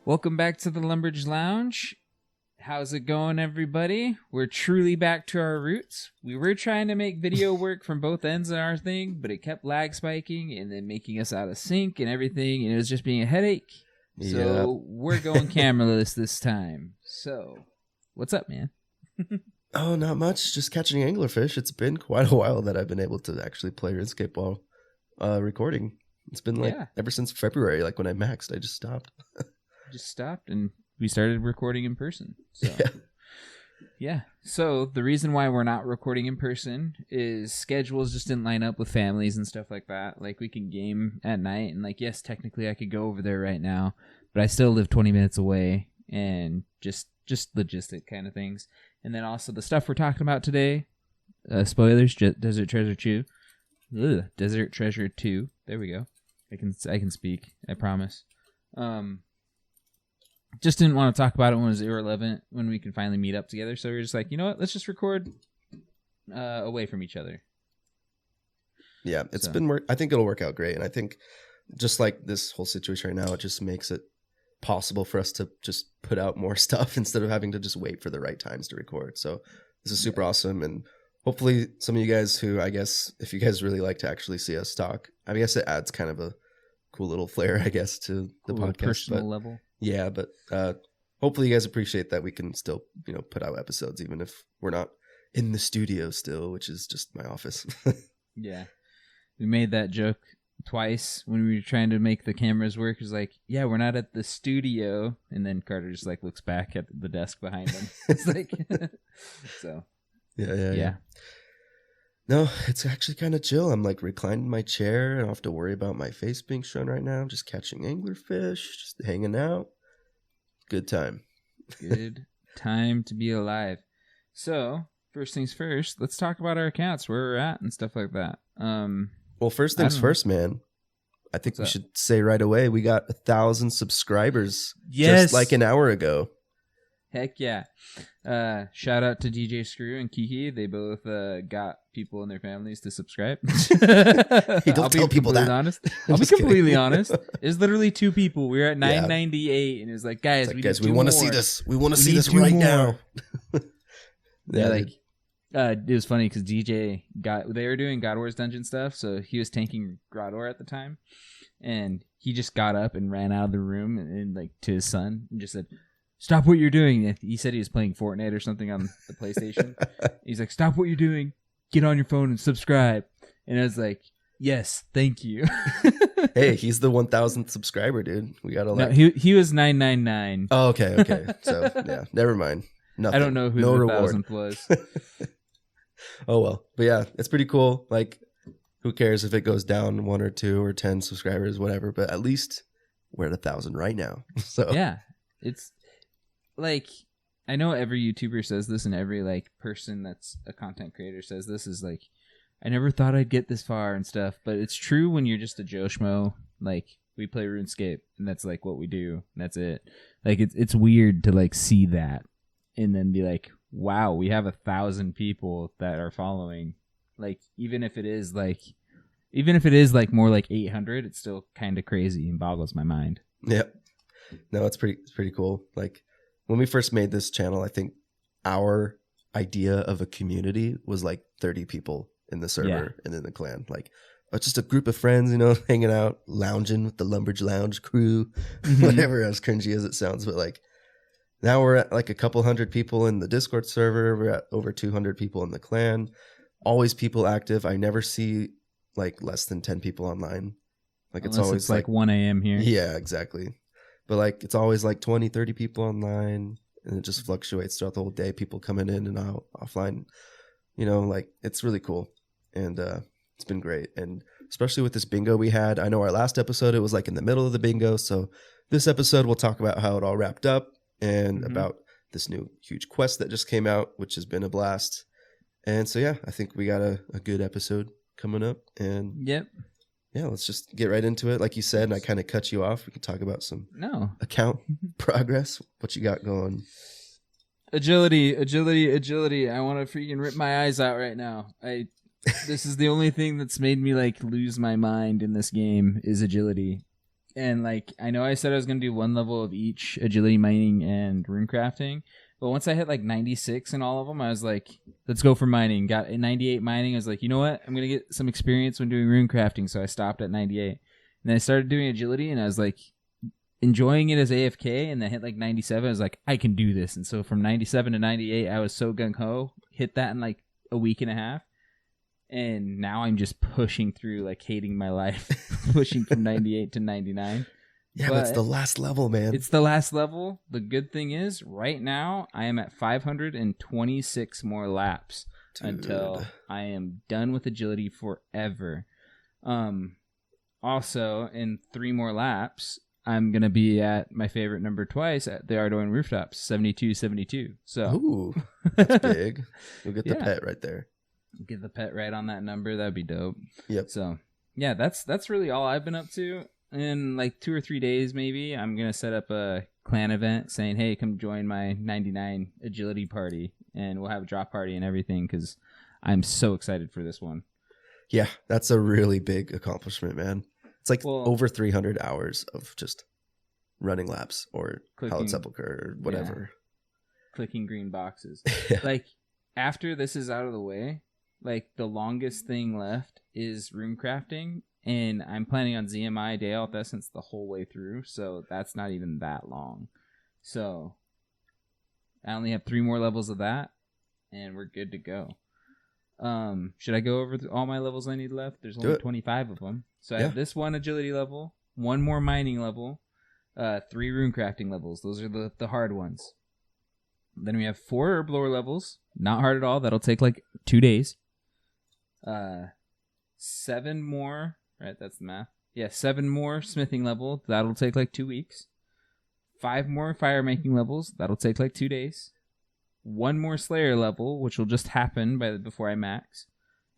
Welcome back to the Lumbridge Lounge. How's it going, everybody? We're truly back to our roots. We were trying to make video work from both ends of our thing, but it kept lag spiking and then making us out of sync and everything, and it was just being a headache. So we're going cameraless this time. So, what's up, man? Oh, not much. Just catching anglerfish. It's been quite a while that I've been able to actually play RuneScape while recording. It's been ever since February, like when I maxed, I just stopped. And we started recording in person. So. Yeah. So the reason why we're not recording in person is schedules just didn't line up with families and stuff like that. Like we can game at night and yes, technically I could go over there right now, but I still live 20 minutes away and just logistic kind of things. And then also the stuff we're talking about today, spoilers, Desert Treasure 2. Desert Treasure 2. There we go. I can speak. I promise. Just didn't want to talk about it when it was irrelevant, when we can finally meet up together. So we were just like, you know what? Let's just record away from each other. Yeah, it's been I think it'll work out great. And I think just like this whole situation right now, it just makes it possible for us to just put out more stuff instead of having to just wait for the right times to record. So this is super awesome. And hopefully some of you guys who, I guess, if you guys really like to actually see us talk, I guess it adds kind of a cool little flair, I guess, to the podcast. Personal level. Yeah, but hopefully you guys appreciate that we can still, put out episodes even if we're not in the studio still, which is just my office. Yeah. We made that joke twice when we were trying to make the cameras work. It was like, yeah, we're not at the studio. And then Carter just looks back at the desk behind him. It's like, so. Yeah. No, it's actually kind of chill. I'm reclining in my chair. I don't have to worry about my face being shown right now. I'm just catching anglerfish, just hanging out. Good time. Good time to be alive. So, first things first, let's talk about our accounts, where we're at and stuff like that. Well, first things first, man. I think we should say right away, we got 1,000 subscribers just like an hour ago. Heck yeah. Shout out to DJ Screw and Kiki. They both got people in their families to subscribe. Hey, don't tell people that. I'll be completely honest. It's literally 2 people. We were at 998 and it was like, guys, we want to see this. We want to see this right now. It was funny because DJ they were doing God Wars dungeon stuff, so he was tanking Grador at the time, and he just got up and ran out of the room and to his son and just said, "Stop what you're doing." He said he was playing Fortnite or something on the PlayStation. He's like, "Stop what you're doing. Get on your phone and subscribe." And I was like, "Yes, thank you." Hey, he's the 1,000th subscriber, dude. We gotta No, he was 999. Oh, okay. So yeah, never mind. Nothing. I don't know who the reward. 1,000th was. Oh well, but yeah, it's pretty cool. Who cares if it goes down 1 or 2 or 10 subscribers, whatever? But at least we're at 1,000 right now. So yeah, it's. I know every YouTuber says this and every person that's a content creator says this is I never thought I'd get this far and stuff, but it's true when you're just a Joe Schmo. We play RuneScape and that's what we do and that's it. It's weird to see that and then be like, wow, we have 1,000 people that are following. Even if it is more like 800, it's still kind of crazy and boggles my mind. Yep. No, it's pretty cool. When we first made this channel, I think our idea of a community was 30 people in the server and in the clan. Just a group of friends, hanging out, lounging with the Lumbridge Lounge crew, whatever, as cringy as it sounds. But now we're at a couple hundred people in the Discord server. We're at over 200 people in the clan. Always people active. I never see less than 10 people online. It's always 1 a.m. here. Yeah, exactly. But it's always 20, 30 people online, and it just fluctuates throughout the whole day. People coming in and out, offline. It's really cool. And it's been great. And especially with this bingo we had. I know our last episode, it was in the middle of the bingo. So this episode, we'll talk about how it all wrapped up and about this new huge quest that just came out, which has been a blast. And so, yeah, I think we got a good episode coming up. And yep. Yeah, let's just get right into it. Like you said, and I kind of cut you off. We can talk about some account progress. What you got going? Agility. I want to freaking rip my eyes out right now. This is the only thing that's made me lose my mind in this game is agility. And like, I know I said I was going to do one level of each, agility, mining, and rune crafting. But once I hit like 96 in all of them, I was like, let's go for mining. Got 98 mining. I was like, you know what? I'm going to get some experience when doing rune crafting. So I stopped at 98. And then I started doing agility, and I was like, enjoying it as AFK, and then hit like 97. I was like, I can do this. And so from 97 to 98, I was so gung-ho. Hit that in like a week and a half. And now I'm just pushing through, like hating my life, pushing from 98 to 99. Yeah, but it's the last level, man. It's the last level. The good thing is, right now, I am at 526 more laps until I am done with agility forever. Also, in 3 more laps, I'm going to be at my favorite number twice at the Ardoin rooftops, 72. So, ooh, that's big. You'll get the pet right there. Get the pet right on that number. That'd be dope. Yep. So, yeah, that's really all I've been up to. In like 2 or 3 days, maybe, I'm going to set up a clan event saying, hey, come join my 99 agility party, and we'll have a drop party and everything, because I'm so excited for this one. Yeah, that's a really big accomplishment, man. It's like over 300 hours of just running laps or Hallowed Sepulchre or whatever. Yeah. Clicking green boxes. Yeah. Like, after this is out of the way, like, the longest thing left is rune crafting, and I'm planning on ZMI Day Out Essence the whole way through, so that's not even that long. So, I only have 3 more levels of that, and we're good to go. Should I go over all my levels I need left? There's only 25 of them. So I have this one agility level, 1 more mining level, 3 rune crafting levels. Those are the hard ones. Then we have 4 herb lore levels. Not hard at all. That'll take like 2 days. 7 more. Right, that's the math. Yeah, 7 more smithing level. That'll take like 2 weeks. 5 more fire making levels. That'll take like 2 days. 1 more slayer level, which will just happen before I max.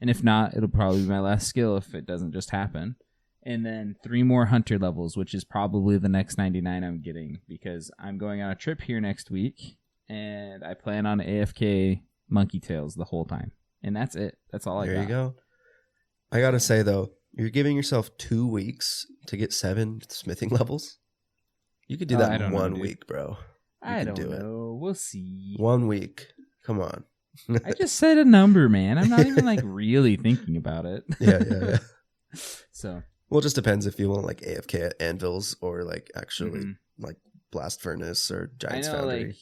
And if not, it'll probably be my last skill if it doesn't just happen. And then 3 more hunter levels, which is probably the next 99 I'm getting, because I'm going on a trip here next week, and I plan on AFK monkey tails the whole time. And that's it. That's all I got. There you go. I gotta say, though, you're giving yourself 2 weeks to get 7 smithing levels? You could do that in 1 week, bro. I don't know. We'll see. 1 week. Come on. I just said a number, man. I'm not even like really thinking about it. Yeah. So. Well, it just depends if you want like AFK at anvils or like actually like blast furnace or giant's foundry. Like,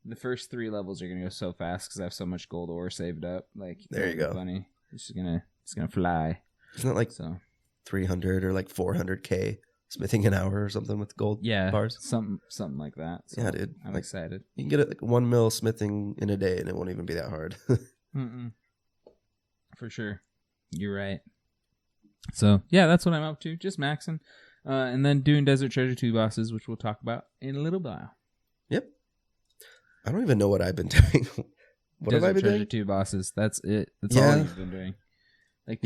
the first 3 levels are gonna go so fast because I have so much gold ore saved up. Like, there you go. Funny. It's gonna fly. Isn't it like 300 or like 400k smithing an hour or something with gold bars? Something like that. So yeah, dude. I'm excited. You can get it like 1 mil smithing in a day and it won't even be that hard. For sure. You're right. So, yeah, that's what I'm up to. Just maxing. And then doing Desert Treasure 2 bosses, which we'll talk about in a little while. Yep. I don't even know what I've been doing. What have I been doing? Desert Treasure 2 bosses. That's it. That's all you've been doing. Like,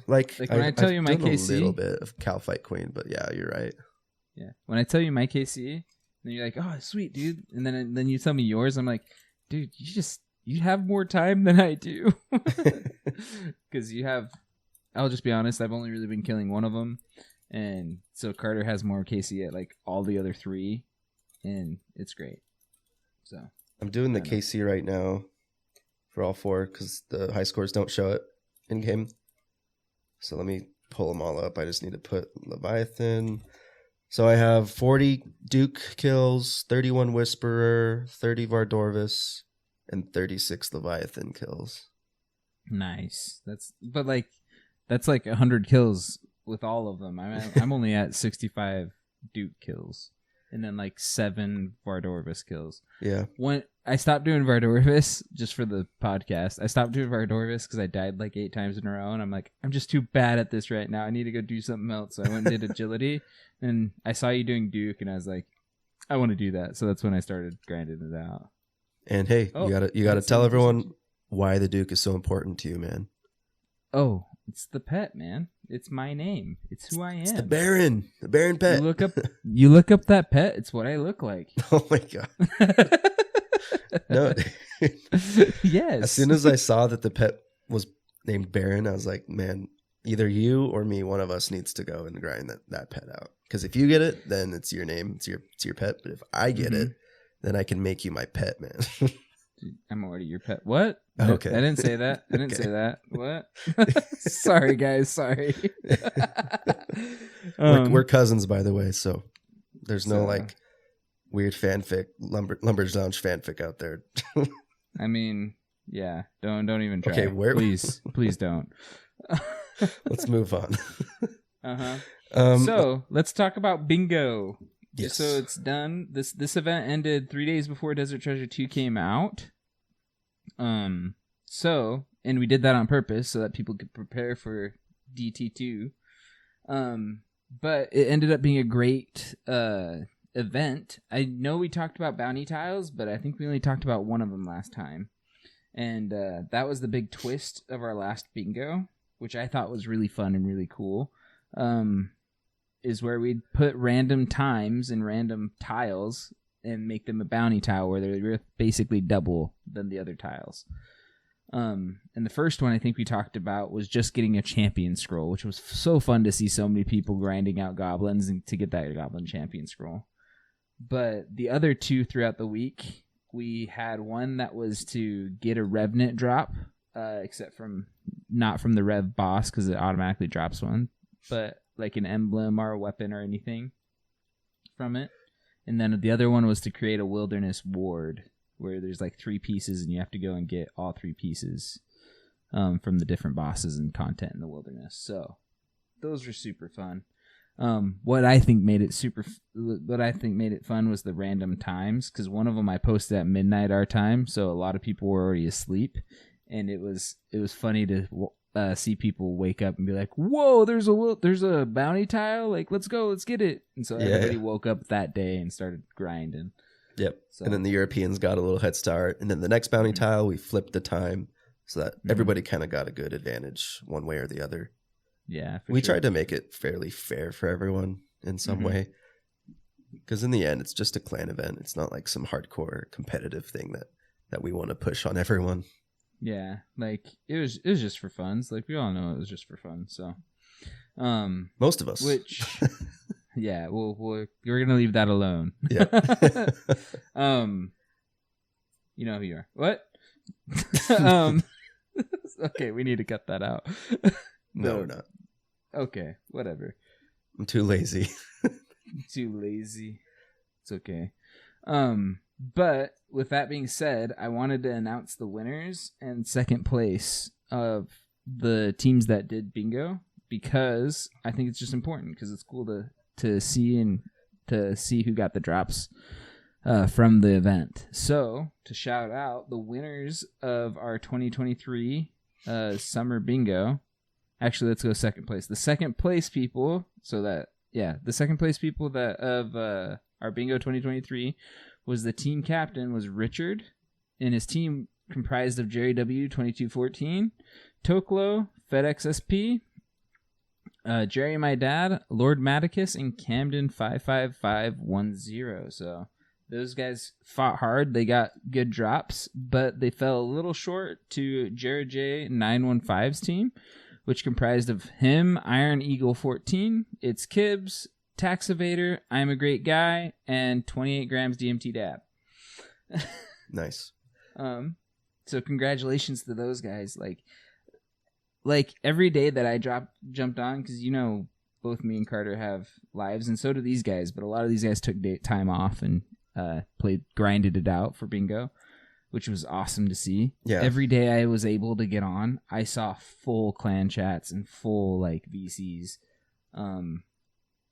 like when I tell you my KC, a little bit of Cal Fight Queen, but yeah, you're right. Yeah, when I tell you my KC, then you're like, "Oh, sweet, dude," and then you tell me yours. I'm like, "Dude, you have more time than I do," because you have. I'll just be honest. I've only really been killing one of them, and so Carter has more KC at like all the other 3, and it's great. So I'm doing the KC right now for all 4 because the high scores don't show it in game. So let me pull them all up. I just need to put Leviathan. So I have 40 Duke kills, 31 Whisperer, 30 Vardorvis, and 36 Leviathan kills. Nice. That's like 100 kills with all of them. I'm only at 65 Duke kills, and then like 7 Vardorvis kills. Yeah. When I stopped doing Vardorvis, just for the podcast, I stopped doing Vardorvis because I died like 8 times in a row, and I'm like, I'm just too bad at this right now. I need to go do something else. So I went and did agility, and I saw you doing Duke, and I was like, I want to do that. So that's when I started grinding it out. And hey, you gotta tell everyone why the Duke is so important to you, man. Oh, it's the pet, man. It's my name. It's who I am. It's the Baron pet. You look up that pet. It's what I look like. Oh my god. No. Yes. As soon as I saw that the pet was named Baron, I was like, man, either you or me, one of us needs to go and grind that pet out. Because if you get it, then it's your name, it's your pet. But if I get it, then I can make you my pet, man. Dude, I'm already your pet. What? Okay. I didn't say that. I didn't say that. What? Sorry, guys. Sorry. We're cousins, by the way, so there's no like weird fanfic, Lumbridge Lounge fanfic out there. I mean, yeah. Don't even try. Okay, please don't. Let's move on. So let's talk about bingo. Yes. So it's done. This event ended 3 days before Desert Treasure 2 came out. So, and we did that on purpose so that people could prepare for DT2. But it ended up being a great event. I know we talked about bounty tiles, but I think we only talked about one of them last time. And that was the big twist of our last bingo, which I thought was really fun and really cool. Is where we'd put random times and random tiles and make them a bounty tile where they're worth basically double than the other tiles. And the first one I think we talked about was just getting a champion scroll, which was so fun to see so many people grinding out goblins and to get that goblin champion scroll. But the other two throughout the week, we had one that was to get a Revenant drop, except not from the Rev boss because it automatically drops one, but like an emblem or a weapon or anything from it. And then the other one was to create a wilderness ward where there's like 3 pieces and you have to go and get all 3 pieces from the different bosses and content in the wilderness. So those were super fun. What I think made it fun was the random times, because one of them I posted at midnight our time, so a lot of people were already asleep, and it was funny to see people wake up and be like, "Whoa, there's a bounty tile! Like, let's go, let's get it!" And so everybody woke up that day and started grinding. Yep. So. And then the Europeans got a little head start, and then the next bounty tile we flipped the time so that everybody kind of got a good advantage one way or the other. Yeah, we tried to make it fairly fair for everyone in some way, because in the end, it's just a clan event. It's not like some hardcore competitive thing that we want to push on everyone. Yeah, like it was just for fun. It's like we all know it was just for fun. So, most of us. Which, yeah, we're gonna leave that alone. Yeah. You know who you are. What? Okay, we need to cut that out. No, we're not. Okay, whatever. I'm too lazy. Too lazy. It's okay. But with that being said, I wanted to announce the winners and second place of the teams that did bingo, because I think it's just important, because it's cool to see and to see who got the drops from the event. So to shout out the winners of our 2023 summer bingo. Actually, let's go second place. The second place people, the second place people that of our bingo 2023 was the team captain was Richard, and his team comprised of Jerry W 2214, Toklo, FedEx SP, Jerry my dad, Lord Maticus, and Camden 55510. So those guys fought hard. They got good drops, but they fell a little short to Jared J 915's team, which comprised of him, Iron Eagle 14, It's Kibbs, Tax Evader, I'm a Great Guy, and 28 grams DMT dab. Nice. So congratulations to those guys. Like every day that I jumped on, because both me and Carter have lives, and so do these guys, but a lot of these guys took time off and grinded it out for bingo, which was awesome to see. Yeah. Every day I was able to get on, I saw full clan chats and full VCs.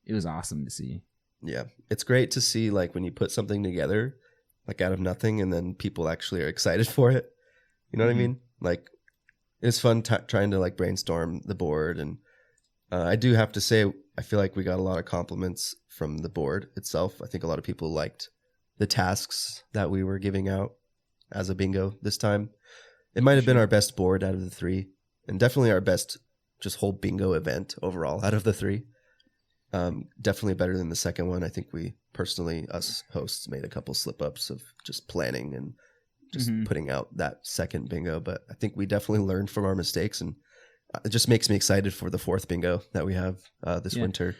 It was awesome to see. Yeah. It's great to see when you put something together out of nothing, and then people actually are excited for it. You know what I mean? It's fun trying to brainstorm the board, and I do have to say I feel like we got a lot of compliments from the board itself. I think a lot of people liked the tasks that we were giving out as a bingo this time. It might have been our best board out of the 3, and definitely our best just whole bingo event overall out of the 3. Definitely better than the second one. I think us hosts made a couple slip ups of just planning and just putting out that second bingo, but I think we definitely learned from our mistakes, and it just makes me excited for the 4th bingo that we have this winter.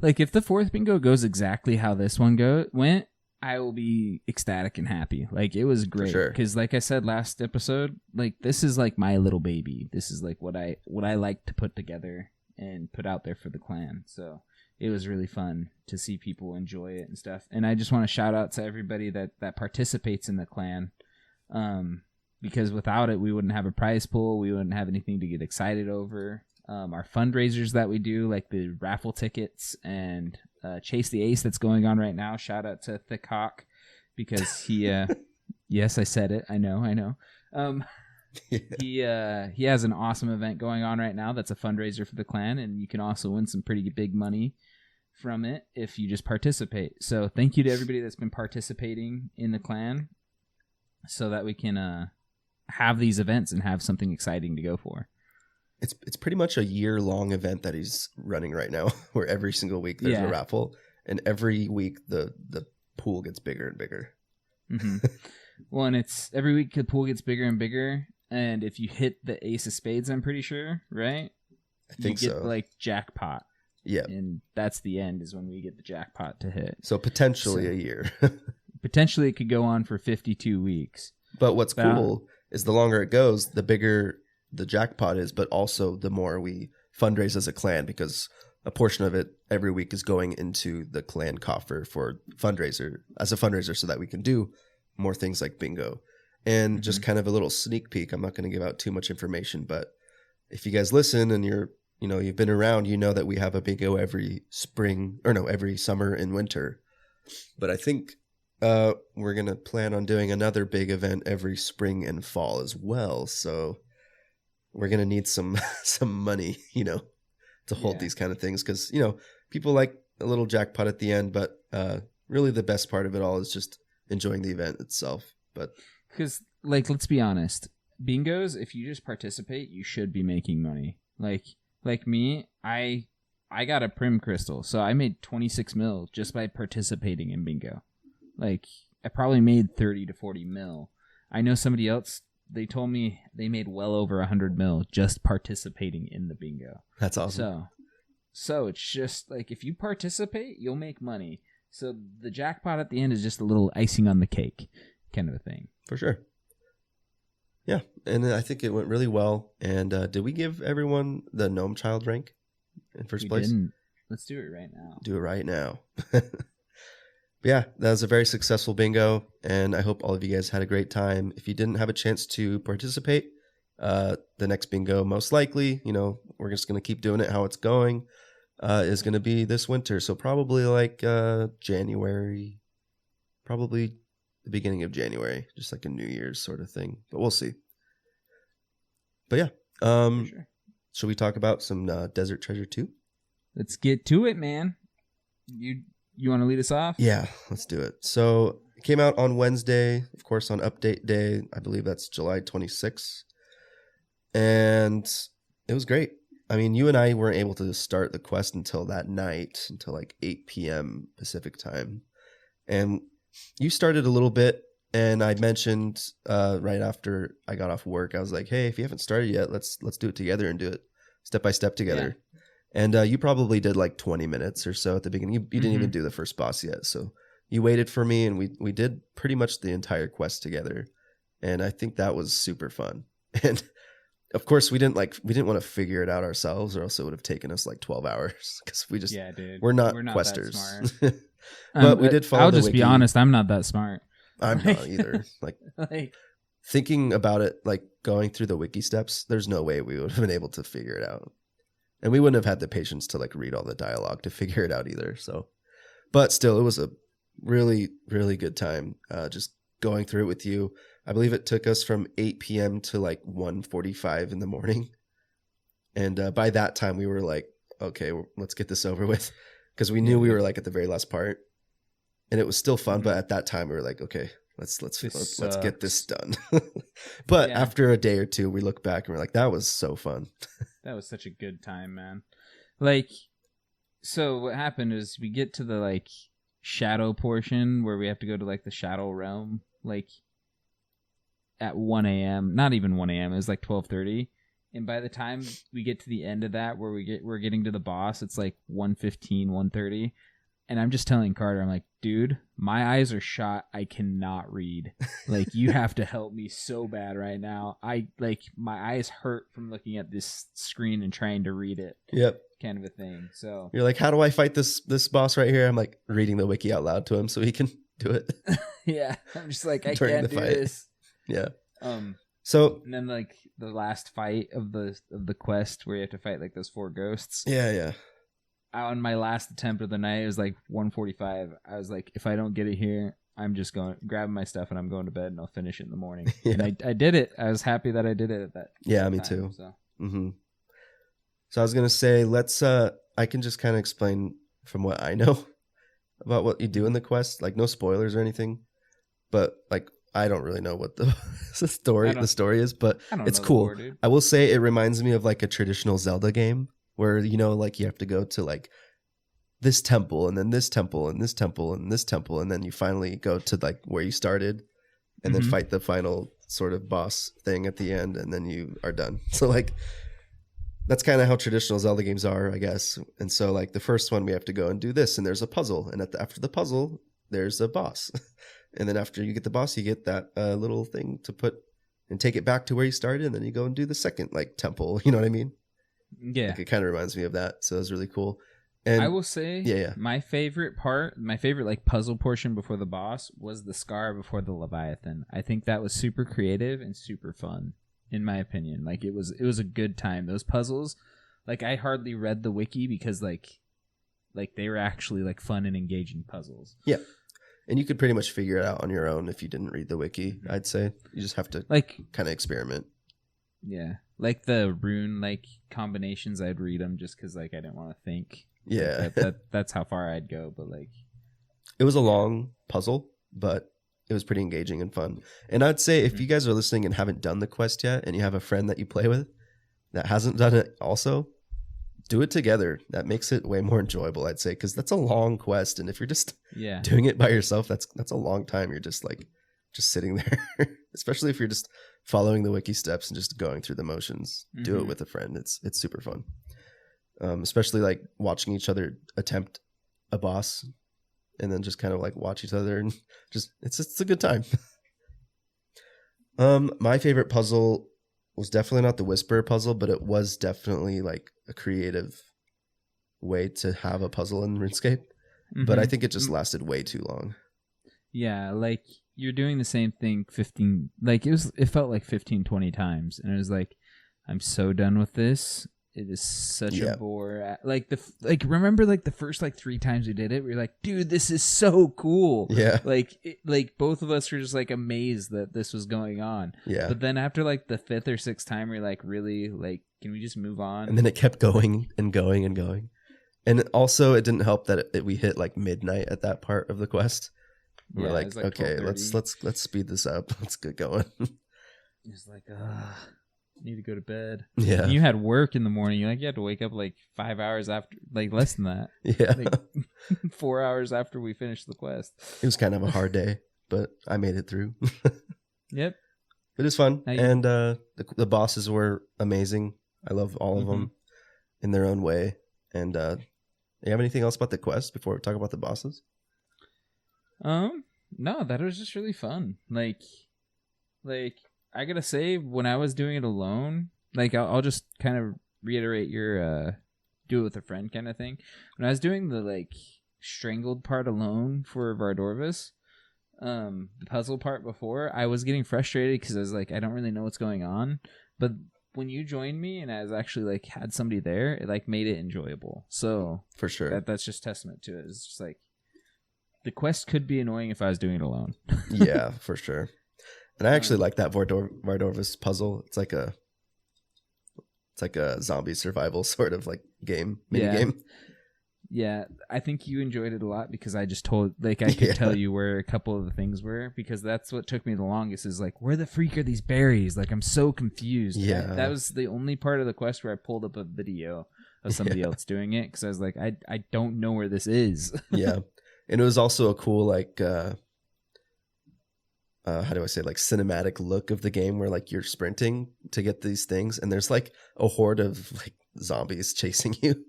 Like, if the fourth bingo goes exactly how this one went, I will be ecstatic and happy. Like, it was great. Because, like I said last episode, like, this is like my little baby. This is like what I like to put together and put out there for the clan. So it was really fun to see people enjoy it and stuff. And I just want to shout out to everybody that participates in the clan. Because without it, we wouldn't have a prize pool. We wouldn't have anything to get excited over. Our fundraisers that we do, like the raffle tickets and Chase the Ace that's going on right now. Shout out to Thick Hawk because he, yes, I said it. I know. He has an awesome event going on right now. That's a fundraiser for the clan, and you can also win some pretty big money from it if you just participate. So thank you to everybody that's been participating in the clan so that we can have these events and have something exciting to go for. It's pretty much a year-long event that he's running right now, where every single week there's a raffle, and every week the pool gets bigger and bigger. Mm-hmm. Well, and it's every week the pool gets bigger and bigger, and if you hit the ace of spades, I'm pretty sure, right? I think you get so. Like jackpot. Yeah, and that's the end is when we get the jackpot to hit. So potentially a year. Potentially it could go on for 52 weeks. But what's cool is the longer it goes, the bigger the jackpot is, but also the more we fundraise as a clan, because a portion of it every week is going into the clan coffer for fundraiser so that we can do more things like bingo. And just kind of a little sneak peek, I'm not going to give out too much information, but if you guys listen and you've been around, you know that we have a bingo every summer and winter. But I think we're going to plan on doing another big event every spring and fall as well. So we're going to need some money, to hold these kind of things. Because, people like a little jackpot at the end, but really the best part of it all is just enjoying the event itself. But because, let's be honest, bingos, if you just participate, you should be making money. Like me, I got a Prim Crystal, so I made 26 mil just by participating in bingo. Like, I probably made 30 to 40 mil. I know somebody else, they told me they made well over 100 mil just participating in the bingo. That's awesome. So it's just like, if you participate, you'll make money. So the jackpot at the end is just a little icing on the cake kind of a thing. For sure. Yeah, and I think it went really well. And did we give everyone the Gnome Child rank in first place? Didn't. Let's do it right now. Do it right now. Yeah, that was a very successful bingo, and I hope all of you guys had a great time. If you didn't have a chance to participate, the next bingo, most likely, we're just going to keep doing it how it's going, is going to be this winter. So probably like January, probably the beginning of January, just like a New Year's sort of thing. But we'll see. But yeah, sure. Should we talk about some Desert Treasure 2? Let's get to it, man. You want to lead us off? Yeah, let's do it. So it came out on Wednesday, of course, on update day. I believe that's July 26th. And it was great. I mean, you and I weren't able to start the quest until that night, until like 8 p.m. Pacific time. And you started a little bit, and I mentioned right after I got off work, I was like, hey, if you haven't started yet, let's do it together and do it step by step together. Yeah. And you probably did like 20 minutes or so at the beginning. You didn't even do the first boss yet. So you waited for me, and we did pretty much the entire quest together. And I think that was super fun. And of course, we didn't want to figure it out ourselves, or else it would have taken us like 12 hours, because we're not questers. But we did follow I'll just be honest, I'm not that smart. I'm not either. Like thinking about it, like going through the wiki steps, there's no way we would have been able to figure it out. And we wouldn't have had the patience to like read all the dialogue to figure it out either. So, but still, it was a really, really good time just going through it with you. I believe it took us from 8 p.m. to like 1:45 in the morning. And by that time, we were like, okay, let's get this over with. Because we knew we were like at the very last part. And it was still fun. But at that time, we were like, okay, let's get this done. But after a day or two, we look back and we're like, that was so fun. That was such a good time, man. Like, so what happened is we get to the like shadow portion where we have to go to like the shadow realm, like at 1 a.m. Not even 1 a.m. It was like 12:30, And by the time we get to the end of that, where we're getting to the boss, it's like 1:15, 1:30. And I'm just telling Carter, I'm like, dude, my eyes are shot. I cannot read. Like, you have to help me so bad right now. My eyes hurt from looking at this screen and trying to read it. Yep. Kind of a thing. So you're like, how do I fight this boss right here? I'm like reading the wiki out loud to him so he can do it. Yeah. I'm just like, I can't do this. Yeah. So and then like the last fight of the quest where you have to fight like those 4 ghosts. Yeah. On my last attempt of the night, it was like 1:45. I was like, if I don't get it here, I'm just grabbing my stuff and I'm going to bed and I'll finish it in the morning. Yeah. And I did it. I was happy that I did it at that. Yeah, me time, too. So. Mm-hmm. So I was gonna say, I can just kind of explain from what I know about what you do in the quest. Like, no spoilers or anything, but like I don't really know what the story is, but it's cool. Lore, I will say it reminds me of like a traditional Zelda game where, you know, like you have to go to like this temple and then this temple and this temple and this temple, and then you finally go to like where you started and then fight the final sort of boss thing at the end, and then you are done. So like that's kind of how traditional Zelda games are, I guess. And so like the first one, we have to go and do this, and there's a puzzle, and after the puzzle there's a boss. And then after you get the boss, you get that little thing to put and take it back to where you started, and then you go and do the second like temple. You know what I mean? Yeah. Like, it kind of reminds me of that. So it's really cool. And I will say, my favorite like puzzle portion before the boss was the scar before the Leviathan. I think that was super creative and super fun, in my opinion. Like, it was a good time. Those puzzles, like, I hardly read the wiki because like they were actually like fun and engaging puzzles. Yeah. And you could pretty much figure it out on your own if you didn't read the wiki, I'd say. You just have to like kind of experiment. Yeah. Like the rune like combinations, I'd read them just because like I didn't want to think. Yeah. That's how far I'd go. But like, it was a long puzzle, but it was pretty engaging and fun. And I'd say if you guys are listening and haven't done the quest yet, and you have a friend that you play with that hasn't done it also, do it together. That makes it way more enjoyable, I'd say, because that's a long quest. And if you're just doing it by yourself, that's a long time. You're just like sitting there, especially if you're just following the wiki steps and just going through the motions. Do it with a friend. It's super fun. Especially like watching each other attempt a boss and then just kind of like watch each other, and just it's a good time. My favorite puzzle was definitely not the Whisper puzzle, but it was definitely like a creative way to have a puzzle in RuneScape. But I think it just lasted way too long. Yeah, like you're doing the same thing 15, like it felt like 15, 20 times, and it was like, I'm so done with this. It is such a bore. Remember like the first like 3 times we did it, we were like, dude, this is so cool. Yeah. Like both of us were just like amazed that this was going on. Yeah. But then after like the 5th or 6th time, we're like, really? Like, can we just move on? And then it kept going and going and going. And also it didn't help that we hit like midnight at that part of the quest. We're like, okay, let's speed this up. Let's get going. It's like, need to go to bed. Yeah. And you had work in the morning. You had to wake up like 5 hours after, like less than that. Yeah. Like 4 hours after we finished the quest. It was kind of a hard day, but I made it through. Yep. It was fun. And the bosses were amazing. I love all of them in their own way. And you have anything else about the quest before we talk about the bosses? No, that was just really fun. Like I gotta say, when I was doing it alone, like I'll just kind of reiterate your do it with a friend kind of thing. When I was doing the like strangled part alone for Vardorvis, the puzzle part before, I was getting frustrated because I was like, I don't really know what's going on. But when you joined me and I was actually like had somebody there, it like made it enjoyable. So for sure, that's just testament to it. It's just like the quest could be annoying if I was doing it alone. Yeah, for sure. And I actually like that Vardorvis puzzle. It's like a zombie survival sort of like mini game. Yeah, I think you enjoyed it a lot because I just told, like, I could tell you where a couple of the things were, because that's what took me the longest, is like, where the freak are these berries? Like, I'm so confused. Yeah. That was the only part of the quest where I pulled up a video of somebody else doing it, because I was like, I don't know where this is. Yeah. And it was also a cool, like, how do I say, like cinematic look of the game where like you're sprinting to get these things, and there's like a horde of like zombies chasing you,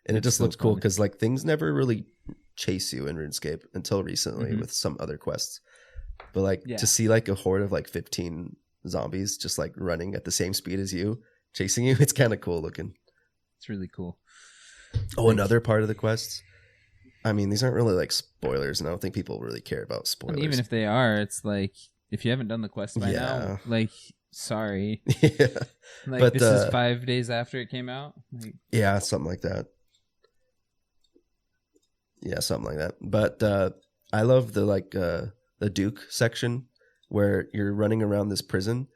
and it just looks cool because like things never really chase you in RuneScape until recently with some other quests. But like to see like a horde of like 15 zombies just like running at the same speed as you, chasing you, it's kind of cool looking. It's really cool. Oh, another part of the quests. I mean, these aren't really like spoilers, and I don't think people really care about spoilers. And even if they are, it's like if you haven't done the quest by now, like sorry. Yeah. Like but, this is 5 days after it came out. Like, yeah, something like that. Yeah, something like that. But I love the like the Duke section where you're running around this prison,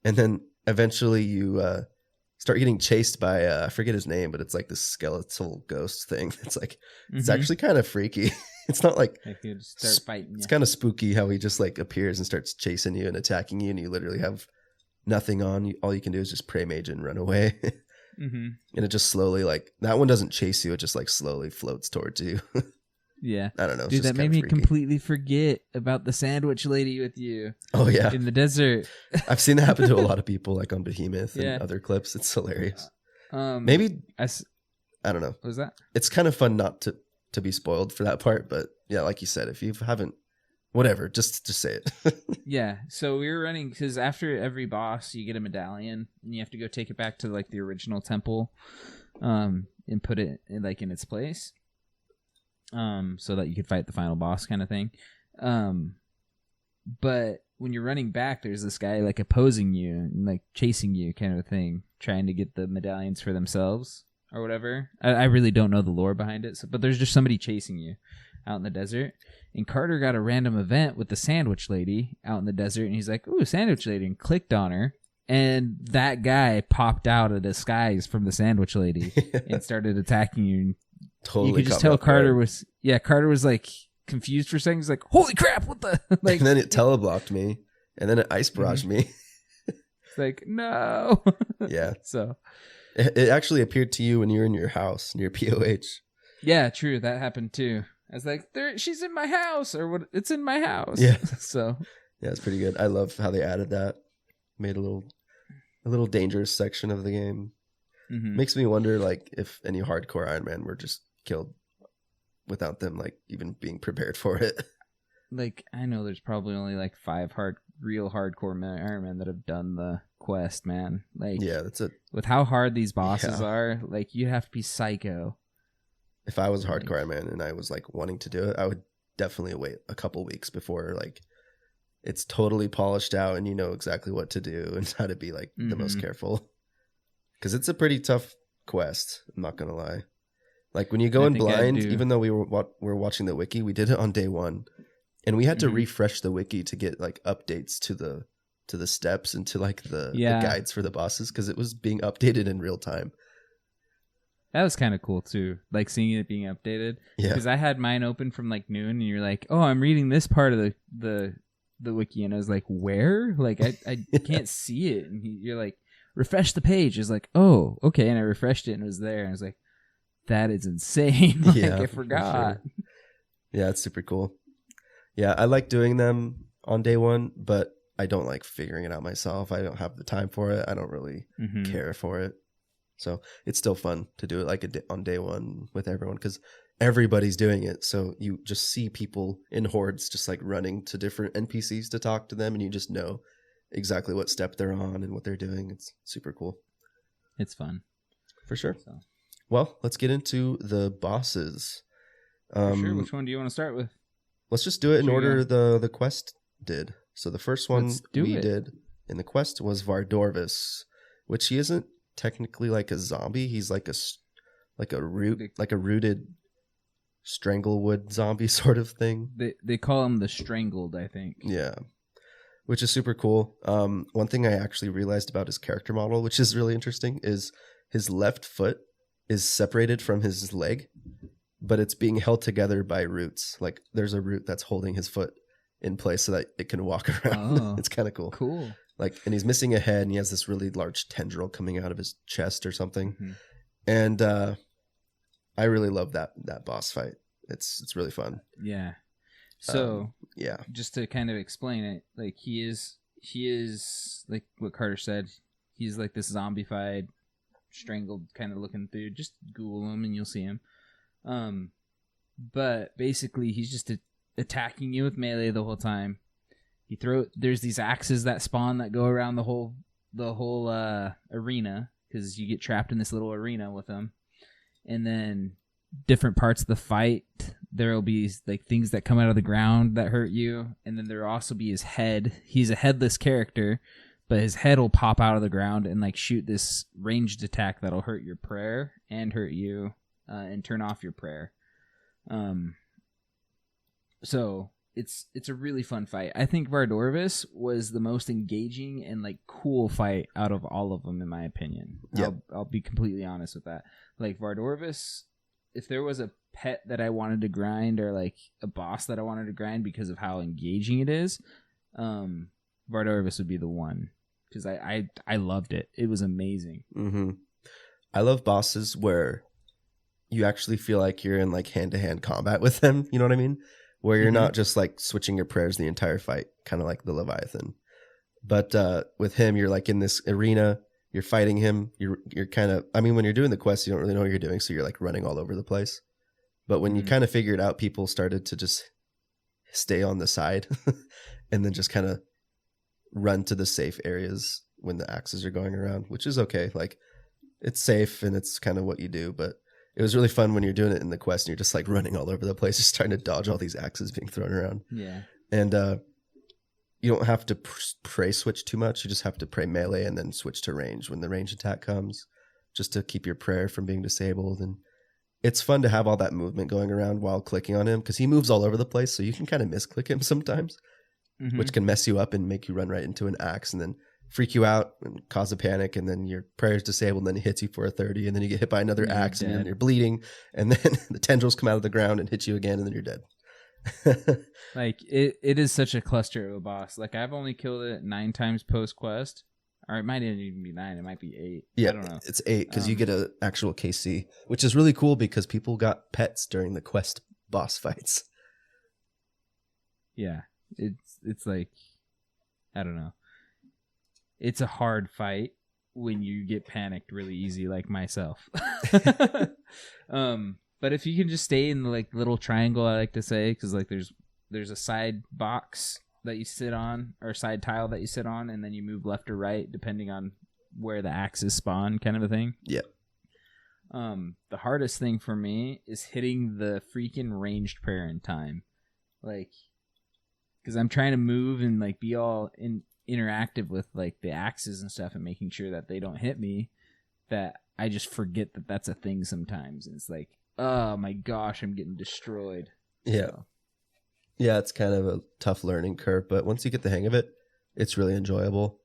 and then eventually you start getting chased by I forget his name, but it's like this skeletal ghost thing. It's like it's actually kind of freaky. It's not like you just start fighting. It's kind of spooky how he just like appears and starts chasing you and attacking you, and you literally have nothing on. All you can do is just pray mage and run away. And it just slowly like that one doesn't chase you. It just like slowly floats towards you. Yeah. I don't know. Dude, that made me completely forget about the sandwich lady with you. Oh, yeah. In the desert. I've seen that happen to a lot of people, like on Behemoth and other clips. It's hilarious. Maybe, I don't know. What was that? It's kind of fun not to be spoiled for that part. But yeah, like you said, if you haven't, whatever, just say it. Yeah. So we were running, because after every boss, you get a medallion, and you have to go take it back to like the original temple and put it in its place. So that you could fight the final boss kind of thing. But when you're running back, there's this guy like opposing you and like chasing you kind of a thing, trying to get the medallions for themselves or whatever. I really don't know the lore behind it. But there's just somebody chasing you out in the desert. And Carter got a random event with the sandwich lady out in the desert. And he's like, ooh, sandwich lady, and clicked on her. And that guy popped out of disguise from the sandwich lady and started attacking you. Totally, you could just tell Carter was like confused for a second. He's like, "Holy crap! What the?" Like, and then it teleblocked me, and then it ice barraged me. It's like, no. Yeah. So it actually appeared to you when you were in your house near POH. Yeah, true. That happened too. I was like, she's in my house, or what? It's in my house. Yeah. So yeah, it's pretty good. I love how they added that. Made a little dangerous section of the game. Makes me wonder, like, if any hardcore Iron Man were just killed without them, like, even being prepared for it. Like, I know there's probably only like 5 real hardcore Iron Man that have done the quest, man. Like, yeah, that's it. With how hard these bosses are, like, you have to be psycho. If I was a hardcore Iron Man and I was like wanting to do it, I would definitely wait a couple weeks before like it's totally polished out and you know exactly what to do and how to be like the most careful. Because it's a pretty tough quest, I'm not going to lie. Like when you go in blind, even though we were watching the wiki, we did it on day 1. And we had to refresh the wiki to get like updates to the steps and to like the guides for the bosses because it was being updated in real time. That was kind of cool too, like seeing it being updated. Yeah. Because I had mine open from like noon and you're like, oh, I'm reading this part of the wiki. And I was like, where? Like I can't see it. And you're like, refresh the page. Is like, oh, okay. And I refreshed it and it was there. And I was like, that is insane. Like, yeah, I forgot. Sure. Yeah, it's super cool. Yeah, I like doing them on day 1, but I don't like figuring it out myself. I don't have the time for it. I don't really care for it. So it's still fun to do it like on day 1 with everyone because everybody's doing it. So you just see people in hordes just like running to different NPCs to talk to them and you just know exactly what step they're on and what they're doing. It's super cool. It's fun. For sure. So. Well, let's get into the bosses. For sure. Which one do you want to start with? Let's just do it in order the quest did. So the first one we did in the quest was Vardorvis, which he isn't technically like a zombie. He's like a rooted stranglewood zombie sort of thing. They call him the Strangled, I think. Yeah. Which is super cool. One thing I actually realized about his character model, which is really interesting, is his left foot is separated from his leg, but it's being held together by roots. Like there's a root that's holding his foot in place so that it can walk around. Oh, it's kind of cool. Cool. Like, and he's missing a head and he has this really large tendril coming out of his chest or something. And I really love that boss fight. It's really fun. Yeah. So yeah, just to kind of explain it, like he is like what Carter said. He's like this zombified, strangled kind of looking dude. Just Google him and you'll see him. But basically he's just attacking you with melee the whole time. There's these axes that spawn that go around the whole arena, because you get trapped in this little arena with them. And then different parts of the fight, there will be like things that come out of the ground that hurt you, and then there will also be his head. He's a headless character, but his head will pop out of the ground and like shoot this ranged attack that'll hurt your prayer and hurt you and turn off your prayer. So it's a really fun fight. I think Vardorvis was the most engaging and like cool fight out of all of them, in my opinion. Yep. I'll be completely honest with that. Like Vardorvis, if there was a pet that I wanted to grind, or like a boss that I wanted to grind because of how engaging it is, Vardorvis would be the one, because I loved it. It was amazing. Mm-hmm. I love bosses where you actually feel like you're in like hand-to-hand combat with them. You know what I mean? Where you're not just like switching your prayers the entire fight, kind of like the Leviathan. But with him, you're like in this arena, you're fighting him. You're kind of, I mean, when you're doing the quest, you don't really know what you're doing, so you're like running all over the place. But when you kind of figured out, people started to just stay on the side and then just kind of run to the safe areas when the axes are going around, which is okay. Like, it's safe and it's kind of what you do, but it was really fun when you're doing it in the quest and you're just like running all over the place, just trying to dodge all these axes being thrown around. Yeah. And you don't have to pray switch too much. You just have to pray melee and then switch to range when the range attack comes, just to keep your prayer from being disabled. And it's fun to have all that movement going around while clicking on him, because he moves all over the place, so you can kind of misclick him sometimes, which can mess you up and make you run right into an axe and then freak you out and cause a panic, and then your prayer is disabled, and then he hits you for a 30, and then you get hit by another axe and you're bleeding, and then the tendrils come out of the ground and hit you again, and then you're dead. Like it is such a cluster of a boss. Like I've only killed it 9 times post quest, or it might even be 9. It might be 8. Yeah, I don't know. It's 8 because you get an actual KC, which is really cool because people got pets during the quest boss fights. Yeah, it's like, I don't know. It's a hard fight when you get panicked really easy, like myself. But if you can just stay in the like little triangle, I like to say, because like there's a side box that you sit on, or side tile that you sit on, and then you move left or right depending on where the axes spawn, kind of a thing. Yeah. The hardest thing for me is hitting the freaking ranged prayer in time, like, because I'm trying to move and like be all interactive with like the axes and stuff and making sure that they don't hit me, that I just forget that that's a thing sometimes. And it's like, oh my gosh, I'm getting destroyed. Yeah. So. Yeah, it's kind of a tough learning curve, but once you get the hang of it, it's really enjoyable.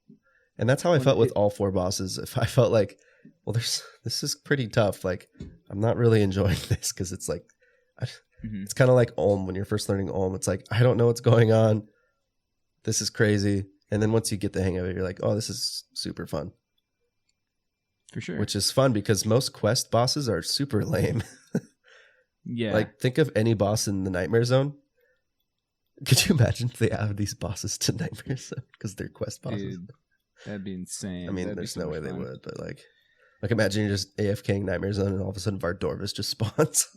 And that's how I felt with all 4 bosses. If I felt like, well, this is pretty tough, like I'm not really enjoying this, because it's like, it's kind of like Ulm. When you're first learning Ulm, it's like, I don't know what's going on. This is crazy. And then once you get the hang of it, you're like, oh, this is super fun. For sure. Which is fun because most quest bosses are super lame. Yeah. Like, think of any boss in the Nightmare Zone. Could you imagine if they added these bosses to Nightmare Zone because they're quest bosses? Dude, that'd be insane. I mean, there's no way they would, but like imagine you're just AFKing Nightmare Zone and all of a sudden Vardorvis just spawns.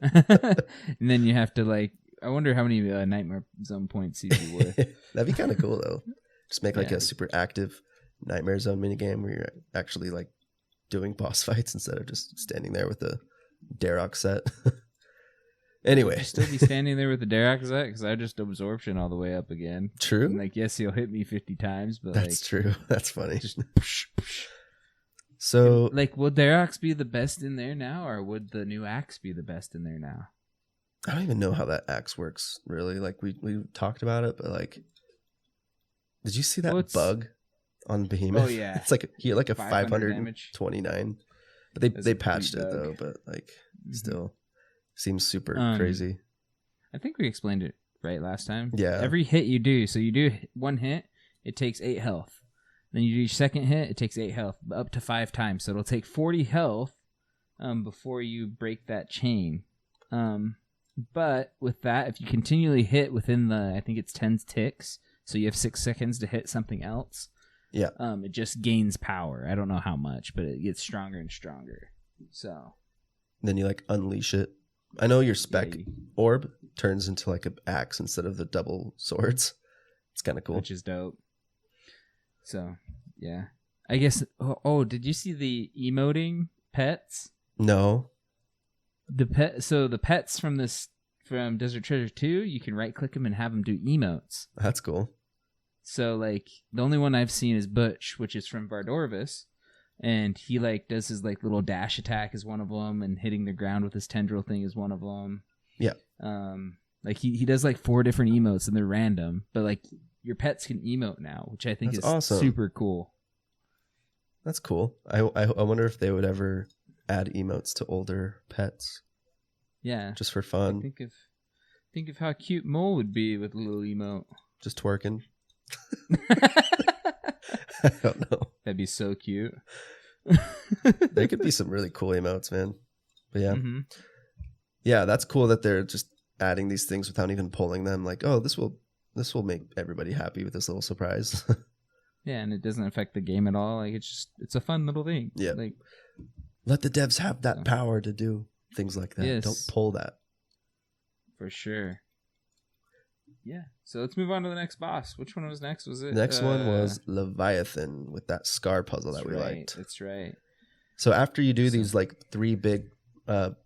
And then you have to like, I wonder how many Nightmare Zone points you'd be worth. That'd be kind of cool though. Just make like a super active Nightmare Zone minigame where you're actually like doing boss fights instead of just standing there with the Darok set. Anyway. You'd still be standing there with the Darok set, because I just absorption all the way up again. True. And like, yes, he'll hit me 50 times, but that's true. That's funny. Just So, like, will Daroks be the best in there now, or would the new axe be the best in there now? I don't even know how that axe works, really. Like, we talked about it, but like, did you see that bug on Behemoth? Oh yeah, it's like he had like a 529 damage. But they patched it though. But like, still seems super crazy. I think we explained it right last time. Yeah. Every hit you do, so you do one hit, it takes 8 health. Then you do your second hit, it takes 8 health, up to 5 times. So it'll take 40 health before you break that chain. But with that, if you continually hit within the, I think it's 10 ticks, so you have 6 seconds to hit something else. Yeah. It just gains power. I don't know how much, but it gets stronger and stronger. So then you like unleash it. I know your spec orb turns into like an axe instead of the double swords. It's kind of cool. Which is dope. So, yeah. I guess, did you see the emoting pets? No. The pets from Desert Treasure 2, you can right click them and have them do emotes. That's cool. So like the only one I've seen is Butch, which is from Vardorvis, and he like does his like little dash attack is one of them, and hitting the ground with his tendril thing is one of them. Yeah. Like he does like 4 different emotes and they're random, but like your pets can emote now, which I think is awesome. Super cool. That's cool. I wonder if they would ever add emotes to older pets. Yeah. Just for fun. Think of how cute Mole would be with a little emote. Just twerking. I don't know. That'd be so cute. There could be some really cool emotes, man. But yeah. Mm-hmm. Yeah, that's cool that they're just adding these things without even pulling them. Like, oh, this will make everybody happy with this little surprise. Yeah, and it doesn't affect the game at all. Like it's a fun little thing. Yeah. Like, let the devs have that power to do things like that. Yes. Don't pull that. For sure. Yeah. So let's move on to the next boss. Which one was next? Was it? Next one was Leviathan with that scar puzzle that we liked. That's right. So after you do these like 3 big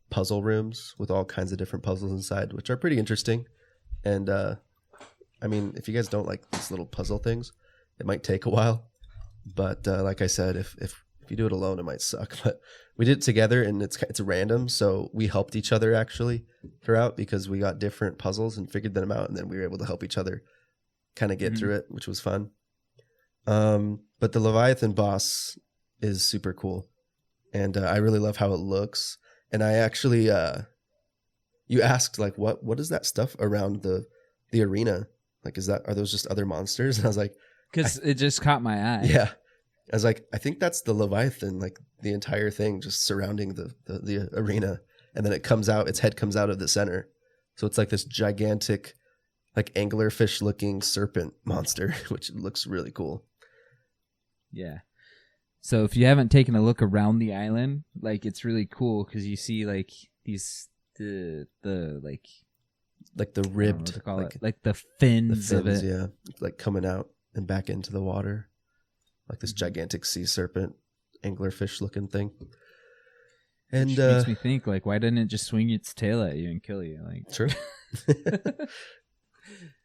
puzzle rooms with all kinds of different puzzles inside, which are pretty interesting. And I mean, if you guys don't like these little puzzle things, it might take a while. But like I said, if you do it alone, it might suck. But we did it together, and it's random. So we helped each other actually throughout because we got different puzzles and figured them out, and then we were able to help each other kind of get through it, which was fun. But the Leviathan boss is super cool, and I really love how it looks. And I actually, you asked like, what is that stuff around the arena? Like, are those just other monsters? And I was like, because it just caught my eye. Yeah. I was like, I think that's the Leviathan, like the entire thing just surrounding the arena. And then its head comes out of the center. So it's like this gigantic, like anglerfish looking serpent monster, which looks really cool. Yeah. So if you haven't taken a look around the island, like it's really cool because you see like the ribbed, like the fins of it. Yeah. Like coming out and back into the water. Like this gigantic sea serpent, anglerfish looking thing. And which makes me think, like, why didn't it just swing its tail at you and kill you? Like, true.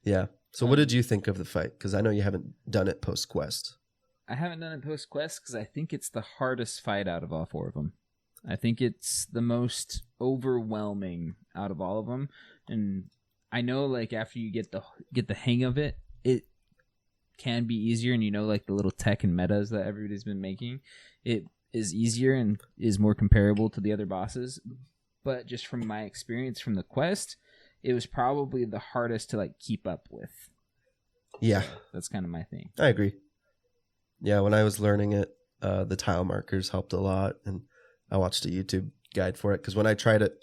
Yeah. So what did you think of the fight? Because I know you haven't done it post-quest. I haven't done it post-quest because I think it's the hardest fight out of all 4 of them. I think it's the most overwhelming out of all of them. And I know, like, after you get the hang of it, it can be easier, and like the little tech and metas that everybody's been making, it is easier and is more comparable to the other bosses. But just from my experience from the quest, it was probably the hardest to like keep up with. Yeah, so that's kind of my thing. I agree. Yeah, when I was learning it, the tile markers helped a lot, and I watched a YouTube guide for it because when I tried it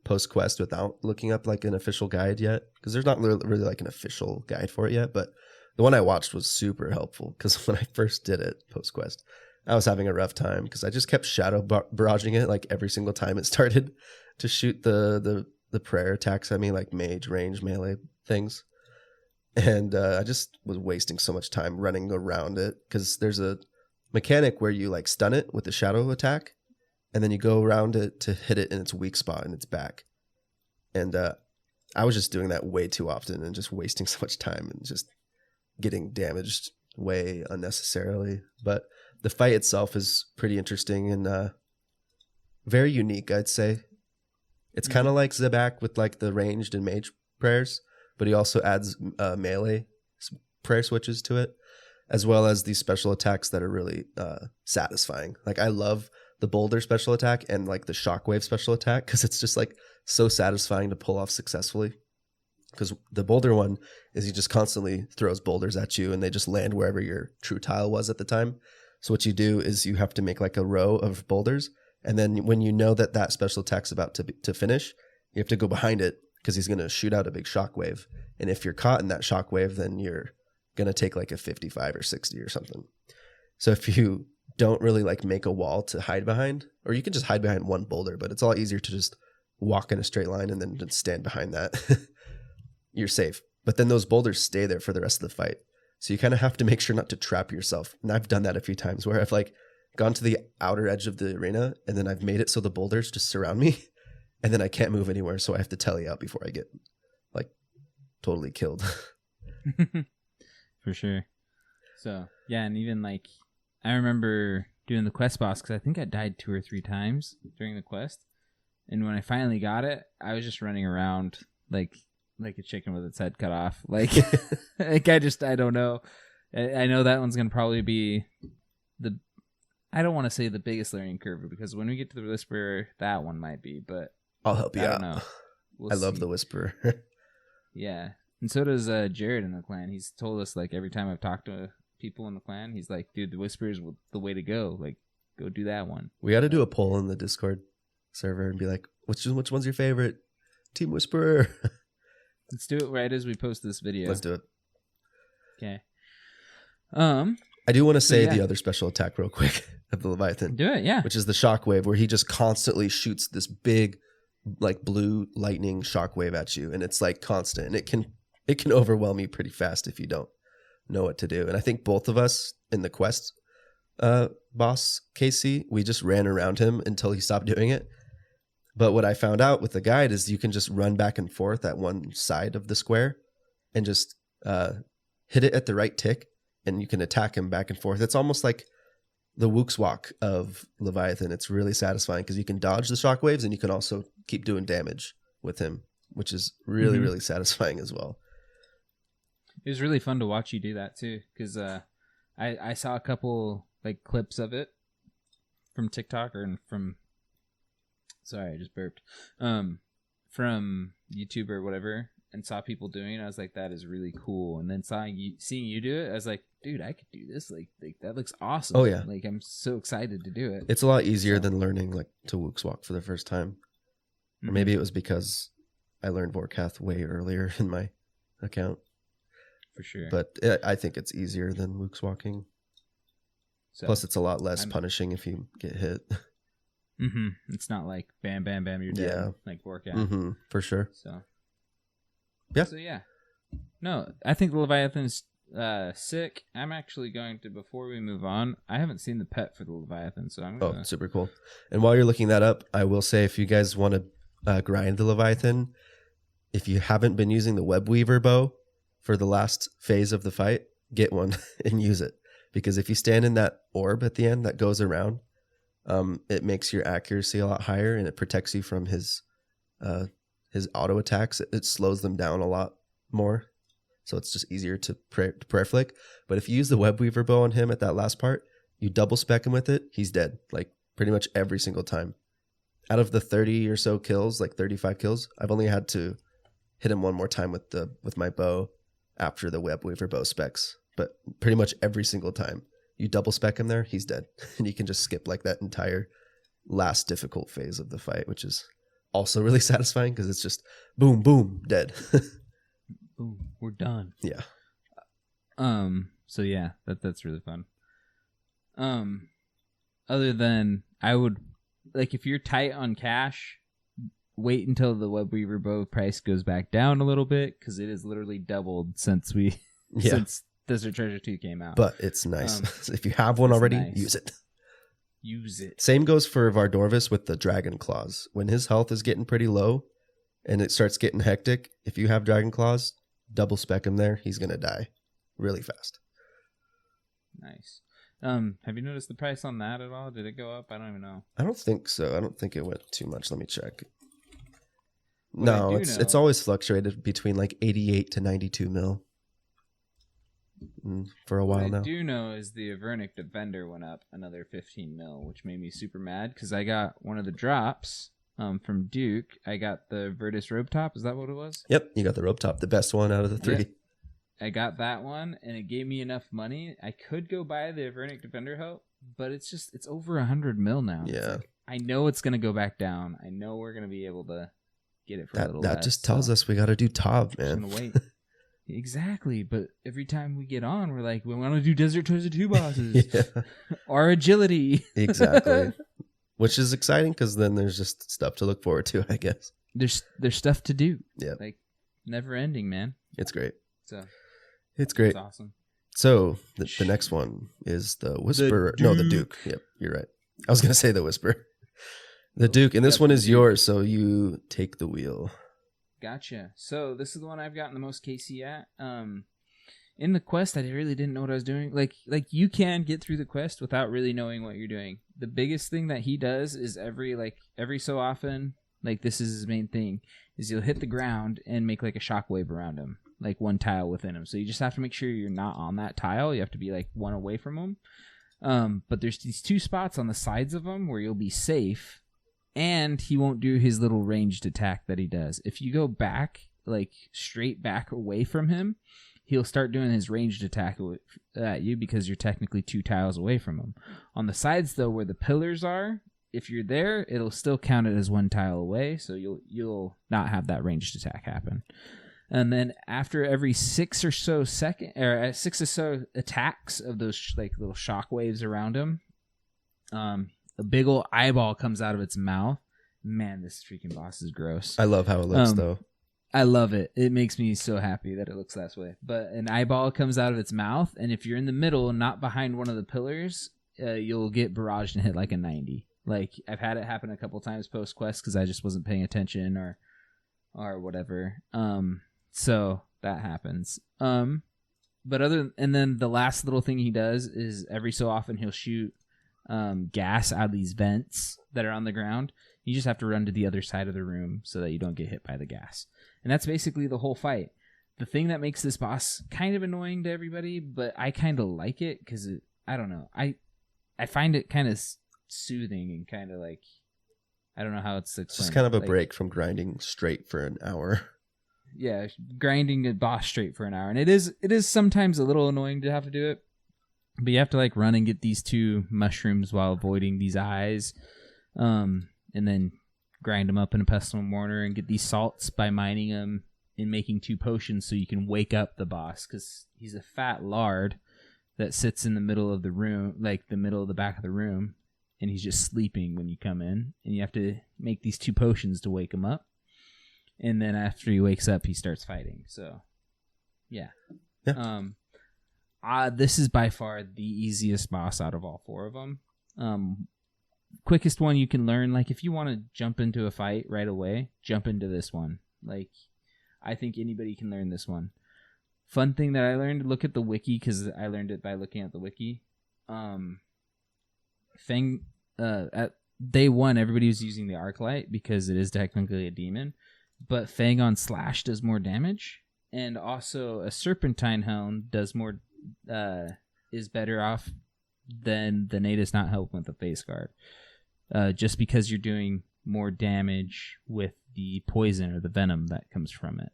post quest without looking up like an official guide yet, because there's not really like an official guide for it yet, but the one I watched was super helpful because when I first did it post-quest, I was having a rough time because I just kept shadow barraging it like every single time it started to shoot the prayer attacks at me, like mage, range, melee things. And I just was wasting so much time running around it because there's a mechanic where you like stun it with the shadow attack, and then you go around it to hit it in its weak spot in its back. And I was just doing that way too often and just wasting so much time and just getting damaged way unnecessarily. But the fight itself is pretty interesting and very unique, I'd say. It's kind of like Zebak with like the ranged and mage prayers, but he also adds melee prayer switches to it, as well as these special attacks that are really satisfying. Like I love the boulder special attack and like the shockwave special attack because it's just like so satisfying to pull off successfully. Because the boulder one is he just constantly throws boulders at you and they just land wherever your true tile was at the time. So what you do is you have to make like a row of boulders. And then when you know that special attack's about to finish, you have to go behind it because he's going to shoot out a big shockwave. And if you're caught in that shockwave, then you're going to take like a 55 or 60 or something. So if you don't really like make a wall to hide behind, or you can just hide behind one boulder, but it's a lot easier to just walk in a straight line and then just stand behind that. You're safe. But then those boulders stay there for the rest of the fight. So you kind of have to make sure not to trap yourself. And I've done that a few times where I've like gone to the outer edge of the arena and then I've made it so the boulders just surround me and then I can't move anywhere. So I have to telly out before I get like totally killed. For sure. So yeah, and even like I remember doing the quest boss because I think I died 2 or 3 times during the quest. And when I finally got it, I was just running around like a chicken with its head cut off. Like, like I don't know. I know that one's going to probably be I don't want to say the biggest learning curve because when we get to the Whisperer, that one might be, but I'll help you out. I don't know. I love the Whisperer. Yeah. And so does Jared in the clan. He's told us like every time I've talked to people in the clan, he's like, dude, the Whisperer is the way to go. Like, go do that one. We got to do a poll in the Discord server and be like, which one's your favorite? Team Whisperer. Let's do it right as we post this video. Let's do it. Okay. I do want to say the other special attack real quick of the Leviathan. Do it, yeah. Which is the shockwave, where he just constantly shoots this big, like blue lightning shockwave at you, and it's like constant, and it can overwhelm you pretty fast if you don't know what to do. And I think both of us in the quest boss KC, we just ran around him until he stopped doing it. But what I found out with the guide is you can just run back and forth at one side of the square and just hit it at the right tick, and you can attack him back and forth. It's almost like the Wook's Walk of Leviathan. It's really satisfying because you can dodge the shockwaves and you can also keep doing damage with him, which is really, really satisfying as well. It was really fun to watch you do that too, because I saw a couple like clips of it from TikTok or from... Sorry, I just burped. From YouTube or whatever, and saw people doing it. I was like, that is really cool. And then seeing you do it, I was like, dude, I could do this. Like that looks awesome. Oh yeah, like I'm so excited to do it. It's a lot easier than learning like to Wook's Walk for the first time. Or maybe it was because I learned Vorkath way earlier in my account. For sure. But I think it's easier than Wook's Walking. So, plus, it's a lot less punishing if you get hit. It's not like bam, bam, bam, you're dead. Yeah. Like Vorkath. For sure. So yeah. So yeah. No, I think the Leviathan's sick. I'm actually going to, before we move on, I haven't seen the pet for the Leviathan, so I'm gonna... Oh, super cool. And while you're looking that up, I will say if you guys want to grind the Leviathan, if you haven't been using the Web Weaver bow for the last phase of the fight, get one and use it. Because if you stand in that orb at the end that goes around, it makes your accuracy a lot higher and it protects you from his auto attacks. It slows them down a lot more. So it's just easier to prayer flick. But if you use the Web Weaver bow on him at that last part, you double spec him with it, he's dead. Like pretty much every single time. Out of the 30 or so kills, like 35 kills, I've only had to hit him one more time with my bow after the Web Weaver bow specs. But pretty much every single time you double spec him there, he's dead. And you can just skip like that entire last difficult phase of the fight, which is also really satisfying because it's just boom, boom, dead. Boom, we're done. Yeah. So yeah, that's really fun. Other than I would like if you're tight on cash, wait until the Web Weaver bow price goes back down a little bit because it has literally doubled since since Desert Treasure 2 came out. But it's nice. If you have one already, nice. use it. Use it. Same goes for Vardorvis with the Dragon Claws. When his health is getting pretty low and it starts getting hectic, if you have Dragon Claws, double spec him there. He's going to die really fast. Nice. Have you noticed the price on that at all? Did it go up? I don't even know. I don't think so. I don't think it went too much. Let me check. No, it's always fluctuated between like 88 to 92 mil. For a while now. What I do know is the Avernic Defender went up another 15 mil, which made me super mad because I got one of the drops from Duke. I got the Virtus Robe Top. Is that what it was? Yep, you got the Robe Top, the best one out of the 3. Yep. I got that one, and it gave me enough money. I could go buy the Avernic Defender Help, but it's over 100 mil now. Yeah. I know it's going to go back down. I know we're going to be able to get it for a little that less. just tells us we got to do Tav, man. Just gonna wait. Exactly, but every time we get on, we're like, we want to do Desert Tours 2 bosses. Or agility. Exactly. Which is exciting because then there's just stuff to look forward to, I guess. There's stuff to do. Yeah. Like, never ending, man. It's great. So it's great. It's awesome. So the next one is the Whisperer. No, the Duke. Yep, you're right. I was going to say the Whisperer. The Duke. And this one is yours, so you take the wheel. Gotcha. So this is the one I've gotten the most KC at. In the quest, I really didn't know what I was doing. Like you can get through the quest without really knowing what you're doing. The biggest thing that he does is every so often, like this is his main thing, is you'll hit the ground and make like a shockwave around him, like one tile within him. So you just have to make sure you're not on that tile. You have to be like one away from him. But there's these 2 spots on the sides of him where you'll be safe. And he won't do his little ranged attack that he does. If you go back, like straight back away from him, he'll start doing his ranged attack at you because you're technically 2 tiles away from him. On the sides, though, where the pillars are, if you're there, it'll still count it as 1 tile away, so you'll not have that ranged attack happen. And then after every 6 or so attacks of those like little shock waves around him, a big old eyeball comes out of its mouth. Man, this freaking boss is gross. I love how it looks, though. I love it. It makes me so happy that it looks that way. But an eyeball comes out of its mouth, and if you're in the middle and not behind one of the pillars, you'll get barraged and hit like a 90. Like, I've had it happen a couple times post-quest because I just wasn't paying attention or whatever. So that happens. And then the last little thing he does is every so often he'll shoot gas out of these vents that are on the ground. You just have to run to the other side of the room so that you don't get hit by the gas. And that's basically the whole fight. The thing that makes this boss kind of annoying to everybody, but I kind of like it because I don't know. I find it kind of soothing and kind of like, I don't know how it's explained. It's just kind of a break from grinding straight for an hour. Yeah, grinding a boss straight for an hour. And it is sometimes a little annoying to have to do it. But you have to like run and get these 2 mushrooms while avoiding these eyes. And then grind them up in a pestle mortar and get these salts by mining them and making 2 potions so you can wake up the boss. Because he's a fat lard that sits in the middle of the room, like the middle of the back of the room. And he's just sleeping when you come in. And you have to make these 2 potions to wake him up. And then after he wakes up, he starts fighting. So, yeah. This is by far the easiest boss out of all 4 of them. Quickest one you can learn. Like, if you want to jump into a fight right away, jump into this one. Like, I think anybody can learn this one. Fun thing that I learned, look at the wiki, because I learned it by looking at the wiki. Fang, at day 1, everybody was using the Arclight because it is technically a demon. But Fang on Slash does more damage. And also, a Serpentine Helm does more, is better off than the Natus not helping with the face guard. Just because you're doing more damage with the poison or the venom that comes from it.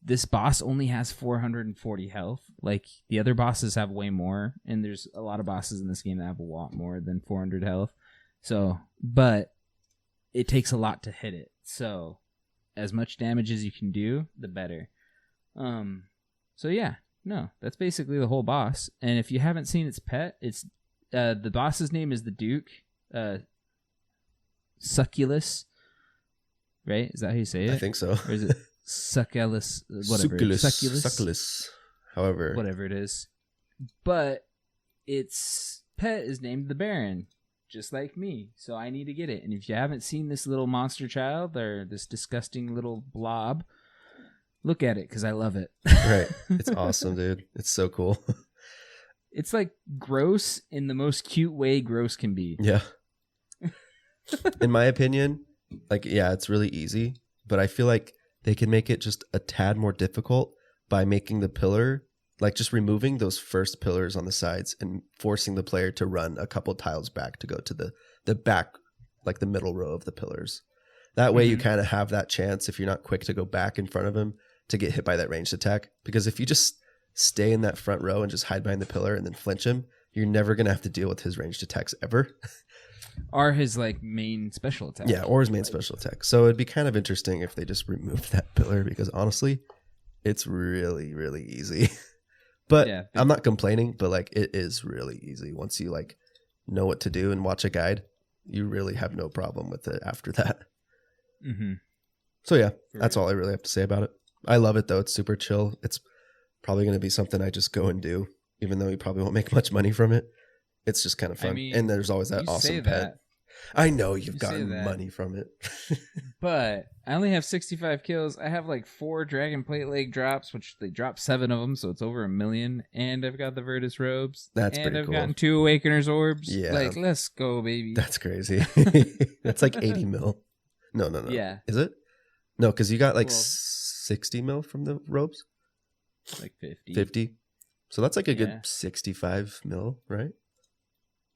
This boss only has 440 health. Like, the other bosses have way more, and there's a lot of bosses in this game that have a lot more than 400 health. So, but it takes a lot to hit it. So, as much damage as you can do, the better. So yeah, no, that's basically the whole boss. And if you haven't seen its pet, it's the boss's name is the Duke, Succulus, right? Is that how you say it? I think so. Or is it Succulus? Whatever. Succulus. However, whatever it is. But its pet is named the Baron, just like me. So I need to get it. And if you haven't seen this little monster child or this disgusting little blob, look at it because I love it. Right. It's awesome, dude. It's so cool. It's like gross in the most cute way gross can be. Yeah. In my opinion, like, yeah, it's really easy, but I feel like they can make it just a tad more difficult by making the pillar, like just removing those first pillars on the sides and forcing the player to run a couple tiles back to go to the back, like the middle row of the pillars. That way you kind of have that chance, if you're not quick to go back in front of him, to get hit by that ranged attack. Because if you just stay in that front row and just hide behind the pillar and then flinch him, you're never going to have to deal with his ranged attacks ever. Or his like main special attack. Yeah, or his main special attack. So it'd be kind of interesting if they just removed that pillar, because honestly, it's really, really easy. But yeah, I'm not complaining, but like it is really easy. Once you like know what to do and watch a guide, you really have no problem with it after that. Mm-hmm. So yeah, that's all I really have to say about it. I love it though. It's super chill. It's probably going to be something I just go and do, even though you probably won't make much money from it. It's just kind of fun. I mean, and there's always that awesome pet. I know you've gotten money from it. But I only have 65 kills. I have like 4 Dragon Plate Leg drops, which they drop 7 of them, so it's over 1 million. And I've got the Virtus Robes. That's pretty cool. And I've gotten 2 Awakener's Orbs. Yeah. Like, let's go, baby. That's crazy. That's like 80 mil. No. Yeah. Is it? No, because you got like 60 mil from the robes? Like 50. 50? So that's like a good 65 mil, right?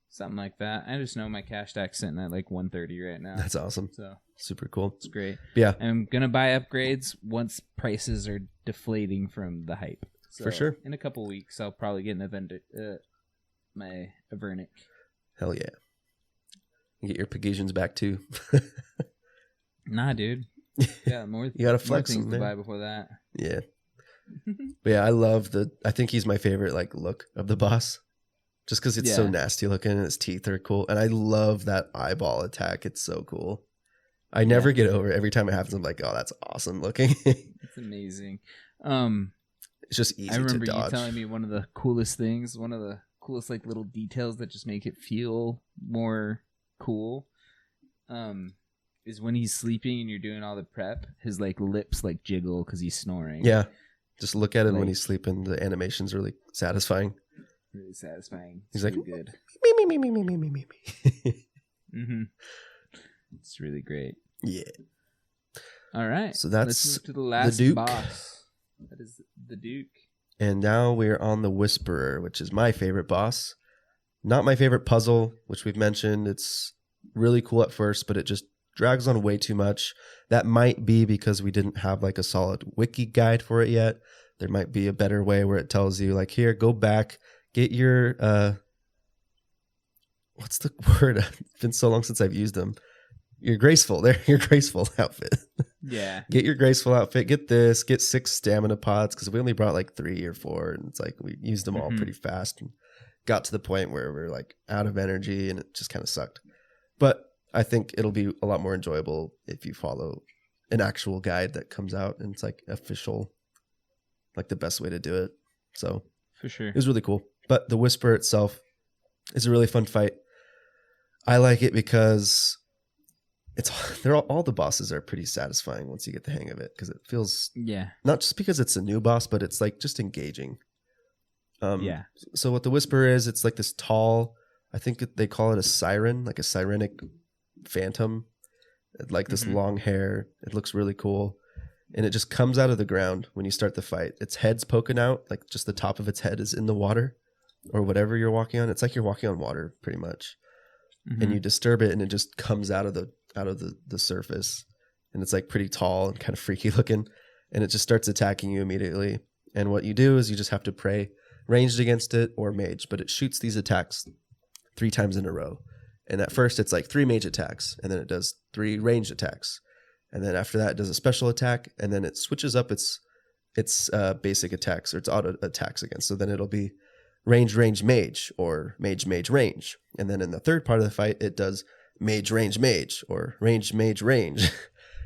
Something like that. I just know my cash stack's sitting at like 130 right now. That's awesome. So super cool. It's great. Yeah. I'm going to buy upgrades once prices are deflating from the hype. So for sure. In a couple weeks, I'll probably get my Avernic. Hell yeah. You get your Pegasians back too. Nah, dude. Yeah, more. You gotta flex more things them, to buy before that. Yeah. But yeah, I think he's my favorite like look of the boss. Just because it's so nasty looking and his teeth are cool. And I love that eyeball attack. It's so cool. I never get over it. Every time it happens, I'm like, oh, that's awesome looking. It's amazing. It's just easy to dodge. I remember you telling me one of the coolest things, one of the coolest like little details that just make it feel more cool, is when he's sleeping and you're doing all the prep, his like lips like jiggle because he's snoring. Yeah. Just look at him when he's sleeping. The animation's really satisfying. Really satisfying. He's like, good. Me. Mm-hmm. It's really great. Yeah. All right. So that's let's move to the last Duke. boss. That is the Duke. And now we're on the Whisperer, which is my favorite boss. Not my favorite puzzle, which we've mentioned. It's really cool at first, but it just drags on way too much. That might be because we didn't have like a solid wiki guide for it yet. There might be a better way where it tells you like, here, go back. Get your, what's the word? It's been so long since I've used them. Your graceful outfit. Yeah. Get your graceful outfit. Get this. Get 6 stamina pods, because we only brought like 3 or 4. And it's like we used them all pretty fast and got to the point where we're like out of energy and it just kind of sucked. But I think it'll be a lot more enjoyable if you follow an actual guide that comes out and it's like official, like the best way to do it. So for sure. It was really cool. But the Whisper itself is a really fun fight. I like it because all the bosses are pretty satisfying once you get the hang of it, because it feels not just because it's a new boss, but it's like just engaging. So what the Whisper is, it's like this tall, I think they call it a siren, like a sirenic phantom, like this long hair. It looks really cool. And it just comes out of the ground when you start the fight. Its head's poking out, like just the top of its head is in the water or whatever you're walking on. It's like you're walking on water pretty much. And you disturb it and it just comes out of the surface. And it's like pretty tall and kind of freaky looking. And it just starts attacking you immediately. And what you do is you just have to pray ranged against it or mage, but it shoots these attacks 3 times in a row. And at first it's like 3 mage attacks, and then it does 3 ranged attacks. And then after that, it does a special attack, and then it switches up its basic attacks, or its auto attacks again. So then it'll be range, mage, or mage, range. And then in the third part of the fight, it does mage, mage, or range, mage, range.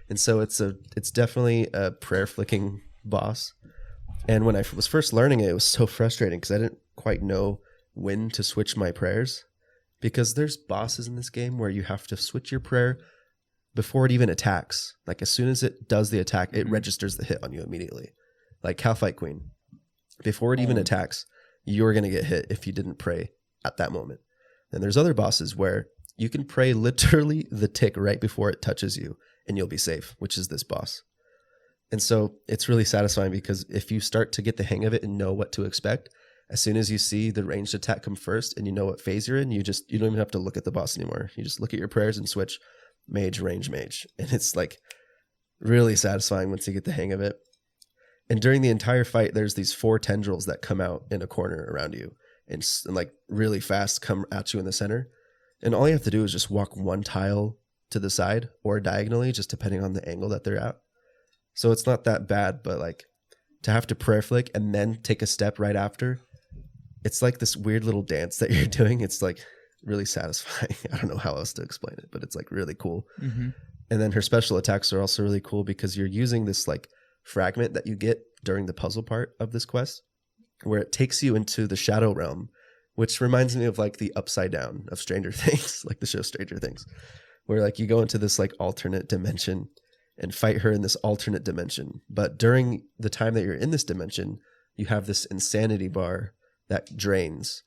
And so it's definitely a prayer flicking boss. And when I was first learning it, it was so frustrating because I didn't quite know when to switch my prayers. Because there's bosses in this game where you have to switch your prayer before it even attacks. Like as soon as it does the attack, it registers the hit on you immediately. Like Calphite Queen. Before it even attacks, you're going to get hit if you didn't pray at that moment. Then there's other bosses where you can pray literally the tick right before it touches you and you'll be safe, which is this boss. And so it's really satisfying because if you start to get the hang of it and know what to expect, as soon as you see the ranged attack come first and you know what phase you're in, you don't even have to look at the boss anymore. You just look at your prayers and switch mage, range, mage. And it's like really satisfying once you get the hang of it. And during the entire fight, there's these 4 tendrils that come out in a corner around you. and like really fast come at you in the center. And all you have to do is just walk one tile to the side or diagonally, just depending on the angle that they're at. So it's not that bad, but like to have to prayer flick and then take a step right after, it's like this weird little dance that you're doing. It's like really satisfying. I don't know how else to explain it, but it's like really cool. Mm-hmm. And then her special attacks are also really cool because you're using this like fragment that you get during the puzzle part of this quest, where it takes you into the shadow realm, which reminds me of like the upside down of Stranger Things, like the show Stranger Things, where like you go into this like alternate dimension and fight her in this alternate dimension. But during the time that you're in this dimension, you have this insanity bar that drains.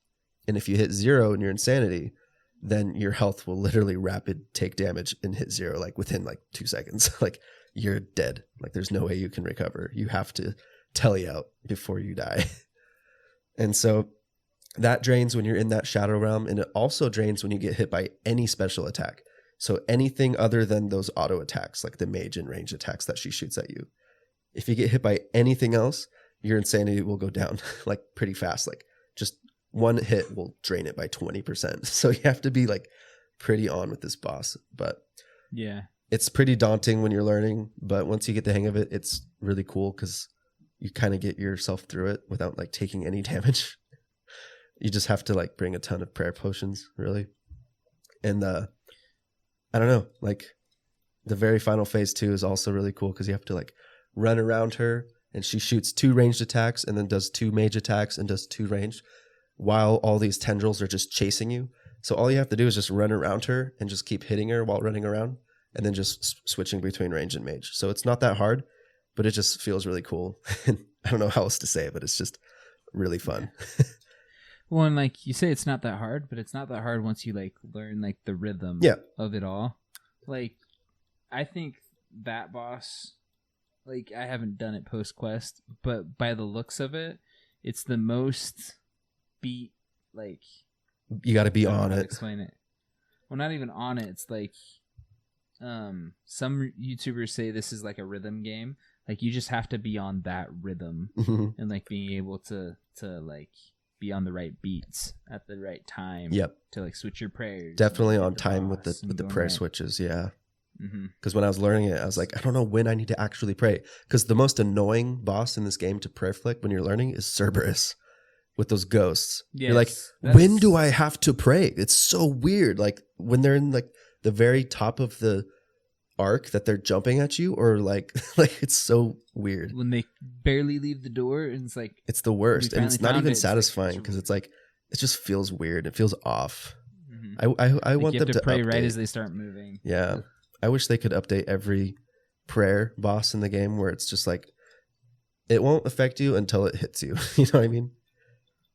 And if you hit 0 in your insanity, then your health will literally rapid take damage and hit 0, like within like 2 seconds. Like you're dead. Like there's no way you can recover. You have to telly out before you die. And so that drains when you're in that shadow realm. And it also drains when you get hit by any special attack. So anything other than those auto attacks, like the mage and range attacks that she shoots at you. If you get hit by anything else, your insanity will go down like pretty fast. Like just one hit will drain it by 20%. So you have to be like pretty on with this boss. But yeah, it's pretty daunting when you're learning. But once you get the hang of it, it's really cool because you kind of get yourself through it without like taking any damage. You just have to like bring a ton of prayer potions, really. And I don't know, like the very final phase 2 is also really cool because you have to like run around her and she shoots 2 ranged attacks and then does 2 mage attacks and does 2 ranged while all these tendrils are just chasing you. So all you have to do is just run around her and just keep hitting her while running around and then just switching between range and mage. So it's not that hard, but it just feels really cool. I don't know how else to say it, but it's just really fun. Well, and like you say, it's not that hard, but it's not that hard once you like learn like the rhythm of it all. Like, I think that boss, like I haven't done it post quest, but by the looks of it, it's the most beat. Like, you got to be on it. Explain it. Well, not even on it. It's like, some YouTubers say this is like a rhythm game. Like you just have to be on that rhythm and like being able to like be on the right beats at the right time. Yep. To like switch your prayers. Definitely on time with the prayer switches. Yeah. Because when I was learning it, I was like, I don't know when I need to actually pray. Because the most annoying boss in this game to prayer flick when you're learning is Cerberus with those ghosts. Yes, you're like, when do I have to pray? It's so weird. Like when they're in like the very top of the arc that they're jumping at you, or like it's so weird when they barely leave the door and it's like it's the worst, and it's not even satisfying because it's like it just feels weird. It feels off. I want them to pray update. Right as they start moving. Yeah, I wish they could update every prayer boss in the game where it's just like it won't affect you until it hits you. You know what I mean?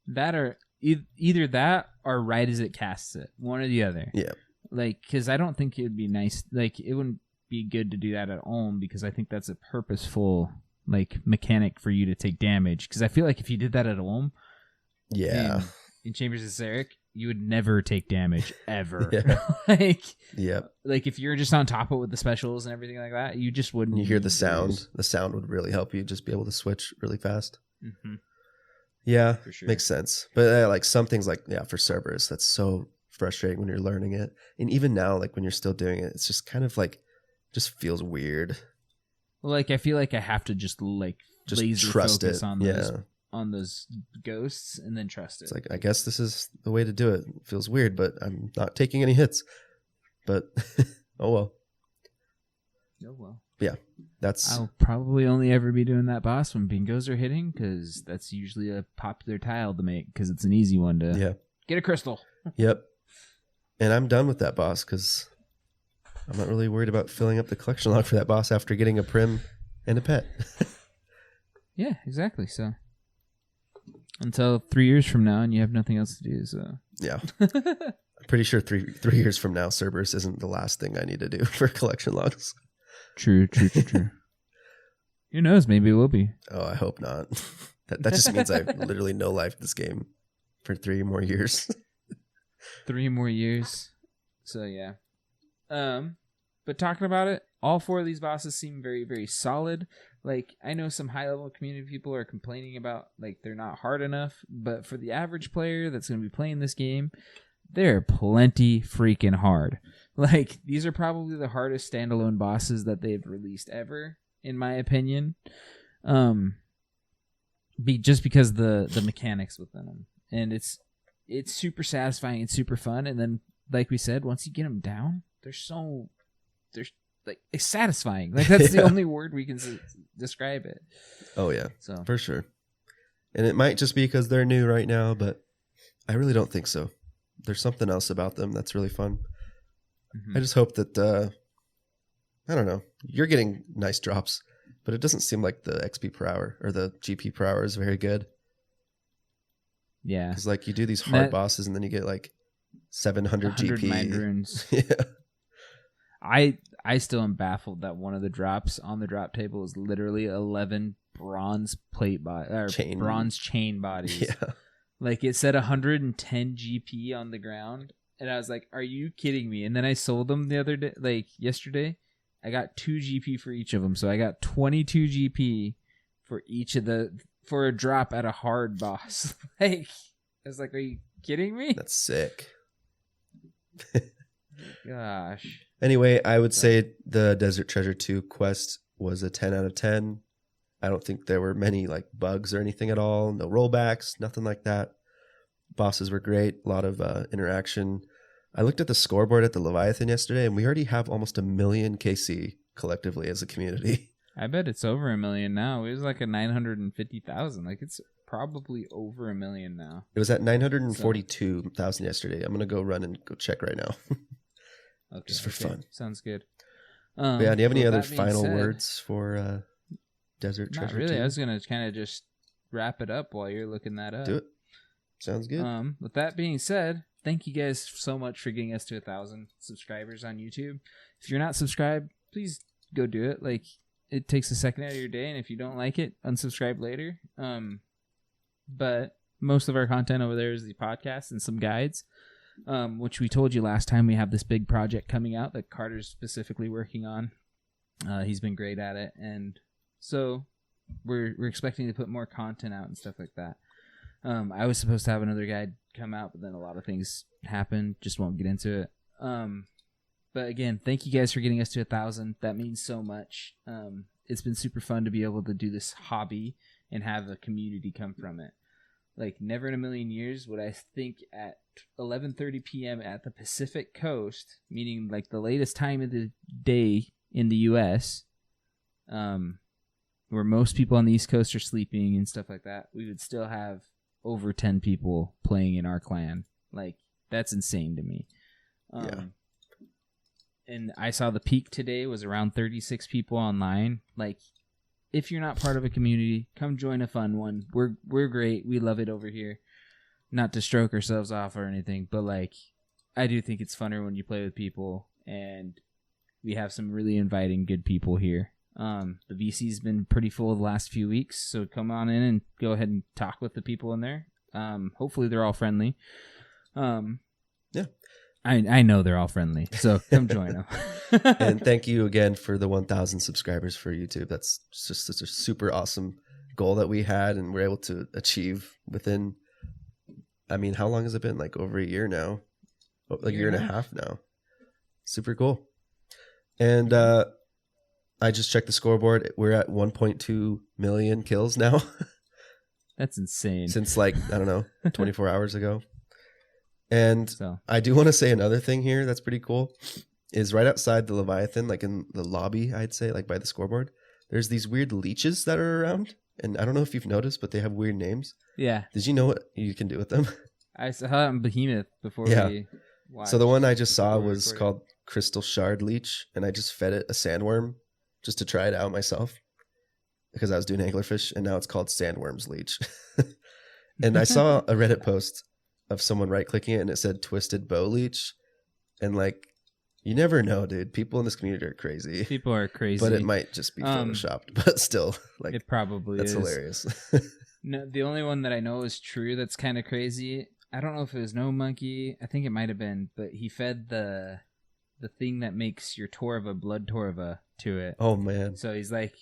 That or either that or right as it casts it, one or the other. Yeah, like because I don't think it would be nice. Like it wouldn't be good to do that at home because I think that's a purposeful like mechanic for you to take damage. Because I feel like if you did that at home, in Chambers of Zarek, you would never take damage ever. Like if you're just on top of it with the specials and everything like that, you just wouldn't. You hear the sound. The sound would really help you just be able to switch really fast. Yeah, for sure. Makes sense. But like some things like for Cerberus, that's so frustrating when you're learning it, and even now, like when you're still doing it, it's just kind of like just feels weird. Well, like I feel like I have to just laser trust focus it. on those ghosts and then trust it. It's like I guess this is the way to do it. It feels weird, but I'm not taking any hits. But oh well. Yeah, I'll probably only ever be doing that boss when bingos are hitting because that's usually a popular tile to make because it's an easy one to get a crystal. Yep. And I'm done with that boss because I'm not really worried about filling up the collection log for that boss after getting a prim and a pet. Yeah, exactly. So until 3 years from now and you have nothing else to do. So yeah. I'm pretty sure three years from now, Cerberus isn't the last thing I need to do for collection logs. True. Who knows? Maybe it will be. Oh, I hope not. That just means I literally no life this game for 3 more years. 3 more years. So yeah. But talking about it, all 4 of these bosses seem very, very solid. Like, I know some high-level community people are complaining about, like, they're not hard enough. But for the average player that's going to be playing this game, they're plenty freaking hard. Like, these are probably the hardest standalone bosses that they've released ever, in my opinion. Just because the mechanics within them. And it's super satisfying and super fun. And then, like we said, once you get them down, they're like, it's satisfying. Like, that's the only word we can describe it. Oh yeah, so for sure. And it might just be because they're new right now, but I really don't think so. There's something else about them that's really fun. I just hope that I don't know. You're getting nice drops, but it doesn't seem like the XP per hour or the GP per hour is very good. Yeah, because like you do these hard bosses and then you get like 700 GP. Mind runes. Yeah. I still am baffled that one of the drops on the drop table is literally 11 bronze bronze chain bodies. Yeah. Like, it said 110 GP on the ground, and I was like, "Are you kidding me?" And then I sold them the other day, like yesterday. I got 2 GP for each of them, so I got 22 GP for each of for a drop at a hard boss. Like, I was like, "Are you kidding me?" That's sick. Gosh. Anyway, I would say the Desert Treasure 2 quest was a 10 out of 10. I don't think there were many like bugs or anything at all. No rollbacks, nothing like that. Bosses were great. A lot of interaction. I looked at the scoreboard at the Leviathan yesterday, and we already have almost 1 million KC collectively as a community. I bet it's over 1 million now. It was like a 950,000. Like, it's probably over 1 million now. It was at 942,000 yesterday. I'm gonna go run and go check right now. Okay, just for fun. Sounds good. Yeah. Do you have any other final words for Desert Treasure? Not really. 2? I was gonna kind of just wrap it up while you're looking that up. Do it. Sounds good. With that being said, thank you guys so much for getting us to 1,000 subscribers on YouTube. If you're not subscribed, please go do it. Like, it takes a second out of your day, and if you don't like it, unsubscribe later. But most of our content over there is the podcast and some guides, which we told you last time. We have this big project coming out that Carter's specifically working on. He's been great at it, and so we're expecting to put more content out and stuff like that. I was supposed to have another guide come out, but then a lot of things happened. Just won't get into it. But again, thank you guys for getting us to 1,000. That means so much. It's been super fun to be able to do this hobby and have a community come from it. Like, never in a million years would I think at 11:30 p.m. at the Pacific Coast, meaning like the latest time of the day in the U.S., where most people on the East Coast are sleeping and stuff like that, we would still have over 10 people playing in our clan. Like, that's insane to me. Yeah. And I saw the peak today was around 36 people online. Like, if you're not part of a community, come join a fun one. We're great. We love it over here. Not to stroke ourselves off or anything, but like, I do think it's funner when you play with people, and we have some really inviting good people here. The VC's been pretty full the last few weeks, so come on in and go ahead and talk with the people in there. Hopefully they're all friendly. Yeah. I know they're all friendly, so come join them. And thank you again for the 1,000 subscribers for YouTube. That's just such a super awesome goal that we had, and we're able to achieve within, I mean, how long has it been? Like over a year now, like a year and a half now. Super cool. And I just checked the scoreboard. We're at 1.2 million kills now. That's insane. Since like, I don't know, 24 hours ago. And so, I do want to say another thing here that's pretty cool is right outside the Leviathan, like in the lobby, I'd say, like by the scoreboard, there's these weird leeches that are around. And I don't know if you've noticed, but they have weird names. Yeah. Did you know what you can do with them? I saw it on Behemoth before we watched. So the one I just saw was called Crystal Shard Leech, and I just fed it a sandworm just to try it out myself because I was doing anglerfish, and now it's called Sandworm's Leech. And I saw a Reddit post of someone right-clicking it, and it said Twisted Bow Leech. And, like, you never know, dude. People in this community are crazy. People are crazy. But it might just be photoshopped. But still, like, it probably that's is. hilarious. No, the only one that I know is true that's kind of crazy, I don't know if it was No Monkey. I think it might have been. But he fed the the thing that makes your torva blood torva to it. Oh man. So he's like,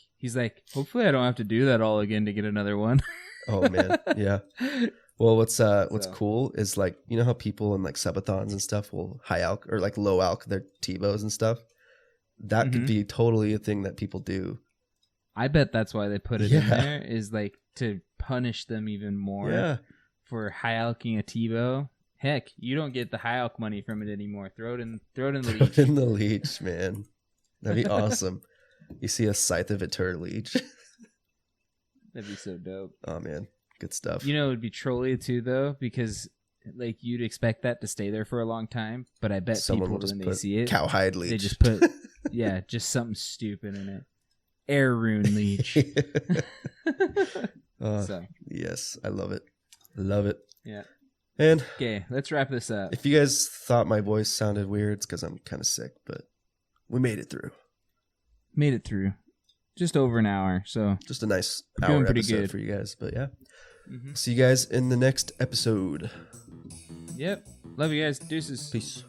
hopefully I don't have to do that all again to get another one. Oh man, yeah. Well, what's cool is like, you know how people in like subathons and stuff will high alk or like low alk their TiVos and stuff. That could be totally a thing that people do. I bet that's why they put it in there, is like to punish them even more for high alking a TiVo. Heck, you don't get the high alk money from it anymore. Throw it in the leech. Throw it in the leech, man. That'd be awesome. You see a Scythe of Eter leech. That'd be so dope. Oh man, good stuff. You know, it would be trolly too, though, because like you'd expect that to stay there for a long time, but I bet someone people will just when put they see it, cowhide leech. they just put just something stupid in it. Air rune leech. So yes, I love it. Love it. Yeah. And okay, let's wrap this up. If you guys thought my voice sounded weird, it's because I'm kind of sick, but we made it through. Made it through. Just over an hour, so just a nice hour episode for you guys. But yeah, see you guys in the next episode. Yep. Love you guys. Deuces. Peace.